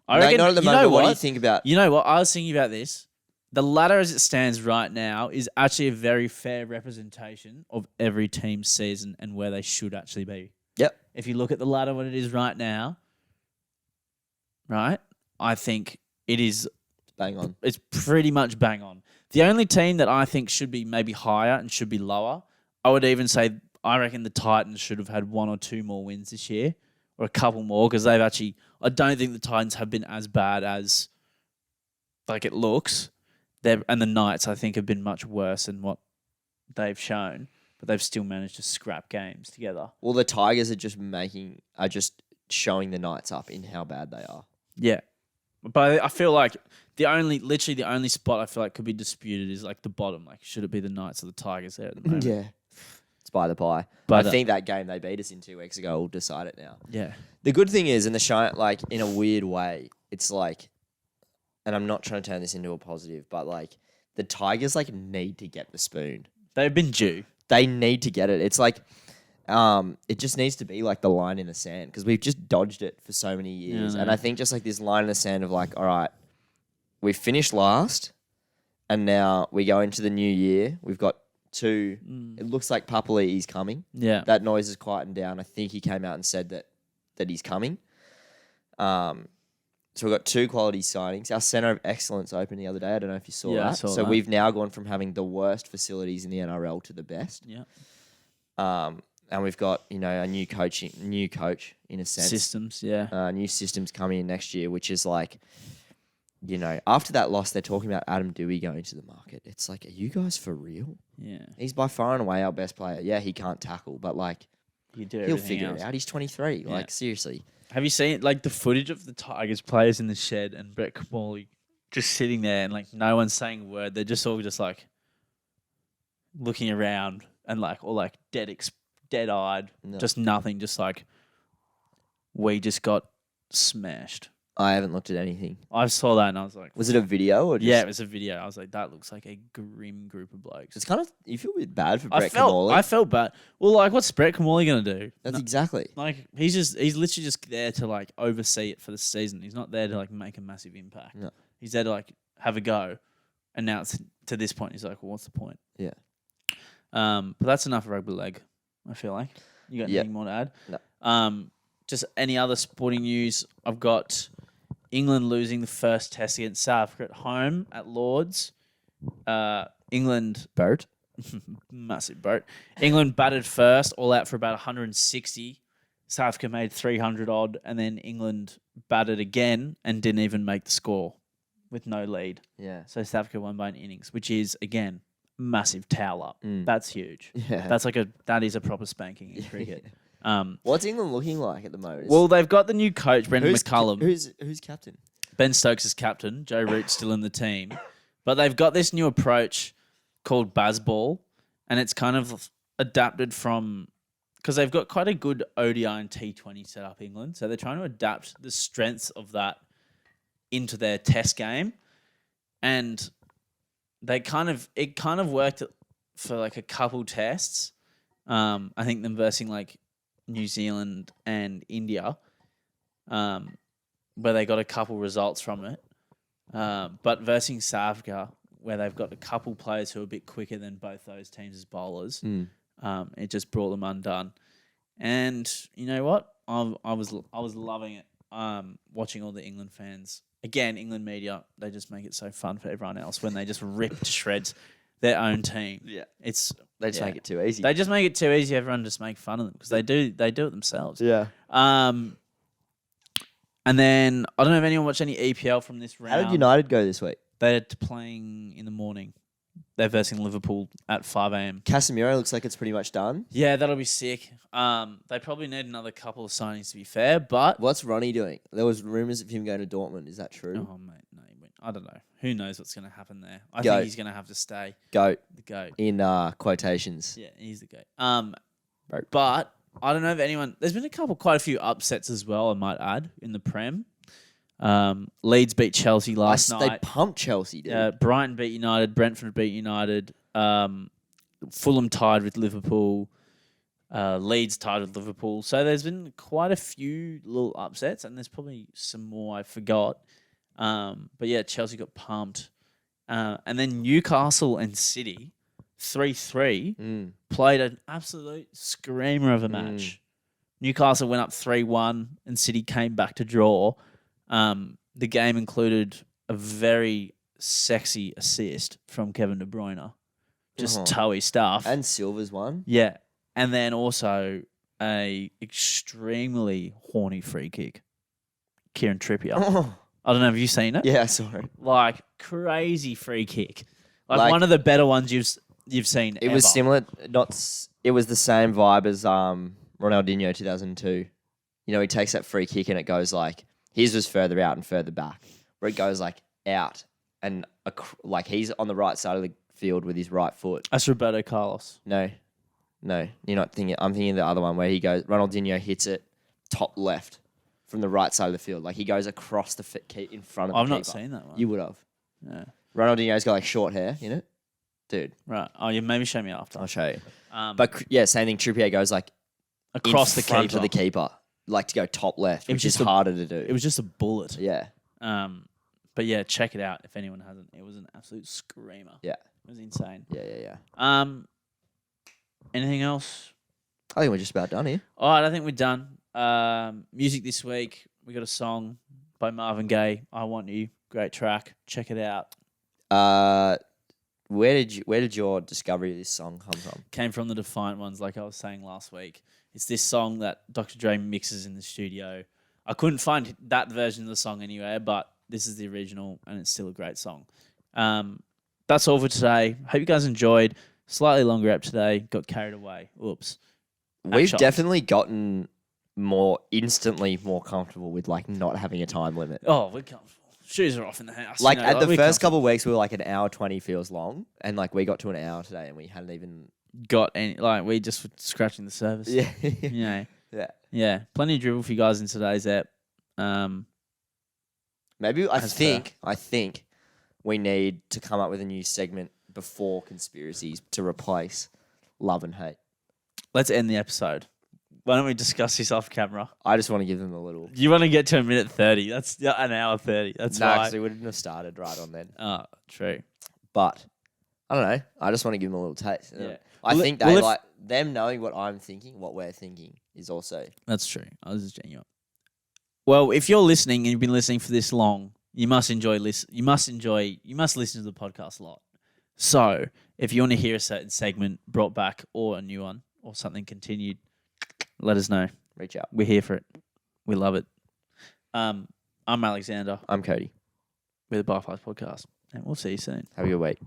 I reckon, not at the moment. What do you think about? You know what? I was thinking about this. The ladder as it stands right now is actually a very fair representation of every team's season and where they should actually be. Yep. If you look at the ladder what it is right now, right, I think it is bang on. It's pretty much bang on. The only team that I think should be maybe higher and should be lower, I would even say I reckon the Titans should have had 1 or 2 more wins this year, or a couple more, because they've actually. I don't think the Titans have been as bad as like it looks. And the Knights, I think, have been much worse than what they've shown, but they've still managed to scrap games together. Well, the Tigers are just showing the Knights up in how bad they are. Yeah. But I feel like literally the only spot I feel like could be disputed is like the bottom. Like, should it be the Knights or the Tigers there at the moment? Yeah. It's by the pie. But I think that game they beat us in 2 weeks ago will decide it now. Yeah. The good thing is, in the show, like, in a weird way, it's like, and I'm not trying to turn this into a positive, but like, the Tigers like need to get the spoon. They've been due. They need to get it. It's like, it just needs to be like the line in the sand, because we've just dodged it for so many years. Yeah, and I think just like this line in the sand of like, all right, we finished last, and now we go into the new year. We've got 2. It looks like Papali'i's coming. Yeah. That noise is quieting down. I think he came out and said that he's coming. So we've got 2 quality signings. Our Centre of Excellence opened the other day. I don't know if you saw Yeah, I that. saw So that. we've now gone from having the worst facilities in the NRL to the best. Yeah. And we've got, a new coach in a sense. Systems, yeah. New systems coming in next year, which is like, after that loss, they're talking about Adam Dewey going to the market. It's like, are you guys for real? Yeah. He's by far and away our best player. Yeah, he can't tackle, but like, You do he'll everything figure else. it out. He's 23. Yeah. Like, seriously. Have you seen like the footage of the Tigers players in the shed and Brett Kamali just sitting there and like no one's saying a word? They're just all just like looking around and like all like dead-eyed, No. just nothing, just like we just got smashed. I haven't looked at anything. I saw that and I was like, Was it a video or just... yeah, it was a video. I was like, that looks like a grim group of blokes. It's kind of... You feel a bit bad for I Brett Kamali. felt bad. Well, like, what's Brett Kamali gonna do? That's exactly. Like, he's literally just there to like oversee it for the season. He's not there to like make a massive impact. No. He's there to like have a go. And now it's to this point, he's like, well, what's the point? Yeah. But that's enough rugby leg, I feel like. You got Yeah. anything more to add? No. Just any other sporting news? I've got England losing the first test against South Africa at home at Lords. England Boat. massive boat. England batted first, all out for about 160. South Africa made 300 odd, and then England batted again and didn't even make the score with no lead. Yeah. So South Africa won by an innings, which is again massive towel up. That's huge. Yeah. That is a proper spanking in cricket. What's England looking like at the moment? Well, they've got the new coach Brendan who's McCullum. Who's captain? Ben Stokes is captain. Joe Root's still in the team. But they've got this new approach called Bazball, and it's kind of adapted from... Because they've got quite a good ODI and T20 set up, England. So they're trying to adapt the strengths of that into their test game. And it kind of worked for like a couple tests. I think them versing like New Zealand and India, where they got a couple results from it. But versing South Africa, where they've got a couple players who are a bit quicker than both those teams as bowlers, it just brought them undone. And you know what? I was loving it. Watching all the England fans. Again, England media, they just make it so fun for everyone else when they just rip to shreds their own team. Yeah. They Just make it too easy. They just make it too easy. Everyone just make fun of them because they do it themselves. Yeah. And then I don't know if anyone watched any EPL from this round. How did United go this week? They're playing in the morning. They're versing Liverpool at 5 a.m. Casemiro looks like it's pretty much done. Yeah, that'll be sick. They probably need another couple of signings to be fair, but What's Ronnie doing? There was rumours of him going to Dortmund. Is that true? oh mate, no, he went. I don't know. Who knows what's going to happen there? I Goat. think he's going to have to stay. Goat The goat. in quotations. Yeah, he's the goat. Right. But I don't know if anyone. There's been quite a few upsets as well. I might add in the Prem. Leeds beat Chelsea last They night. pumped Chelsea, dude. Brighton beat United. Brentford beat United. Fulham tied with Liverpool. Leeds tied with Liverpool. So there's been quite a few little upsets, and there's probably some more I forgot. But yeah, Chelsea got pumped. And then Newcastle and City, 3-3, played an absolute screamer of a match. Newcastle went up 3-1, and City came back to draw. The game included a very sexy assist from Kevin De Bruyne. Just toey stuff. And Silva's one. Yeah. And then also a extremely horny free kick. Kieran Trippier. I don't know, have you seen it? Yeah, sorry. Like, crazy free kick. Like Like- one of the better ones you've seen It ever. was similar. It was the same vibe as Ronaldinho 2002. You know, he takes that free kick and it goes like, his was further out and further back, where it goes like out and like he's on the right side of the field with his right foot. That's Roberto Carlos. No, you're not thinking. I'm thinking the other one where he goes. Ronaldinho hits it top left from the right side of the field. Like he goes across the keep in front of the I've not keeper. seen that one. You would have. Yeah. Ronaldinho's got like short hair, you know, dude. Right. Oh, yeah, maybe show me after. I'll show you. But But yeah, same thing. Trippier goes like across in the front keeper. of the keeper, like to go top left, It was which is just a- harder to do. It was just a bullet. yeah, But yeah, check it out if anyone hasn't. It was an absolute screamer. yeah, It was insane. yeah. Anything else? I think we're just about done here. All right, I think we're done. Music this week. We got a song by Marvin Gaye. I Want You. Great track. Check it out. Where did your discovery of this song come from? Came from the Defiant Ones, like I was saying last week. It's this song that Dr. Dre mixes in the studio. I couldn't find that version of the song anywhere, but this is the original, and it's still a great song. That's all for today. Hope you guys enjoyed. Slightly longer ep today. Got carried away. Oops. We've Shots. definitely gotten instantly more comfortable with like not having a time limit. Oh, we're comfortable. Shoes are off in the house. Like you know, at the we're first comfortable. couple of weeks, we were like an hour 20 feels long, and like we got to an hour today, and we hadn't even. Got any, like, we just were scratching the surface. Yeah, You know, yeah. yeah. Plenty of dribble for you guys in today's ep. Maybe I That's think we need to come up with a new segment before conspiracies to replace love and hate. Let's end the episode. Why don't we discuss this off camera? I just want to give them a little. You want to get to a minute 30. That's an hour 30. That's No, why. because we wouldn't have started right on then. Oh, true. But I don't know. I just want to give them a little taste. Yeah. I Well, think well, they if- like them knowing what I'm thinking, what we're thinking is also. That's true. I was just checking you up. Well, if you're listening and you've been listening for this long, you must listen to the podcast a lot. So, if you want to hear a certain segment brought back or a new one or something continued, let us know. Reach out. We're here for it. We love it. I'm Alexander I'm Cody. with the Barflies Podcast, and we'll see you soon. Have a good week.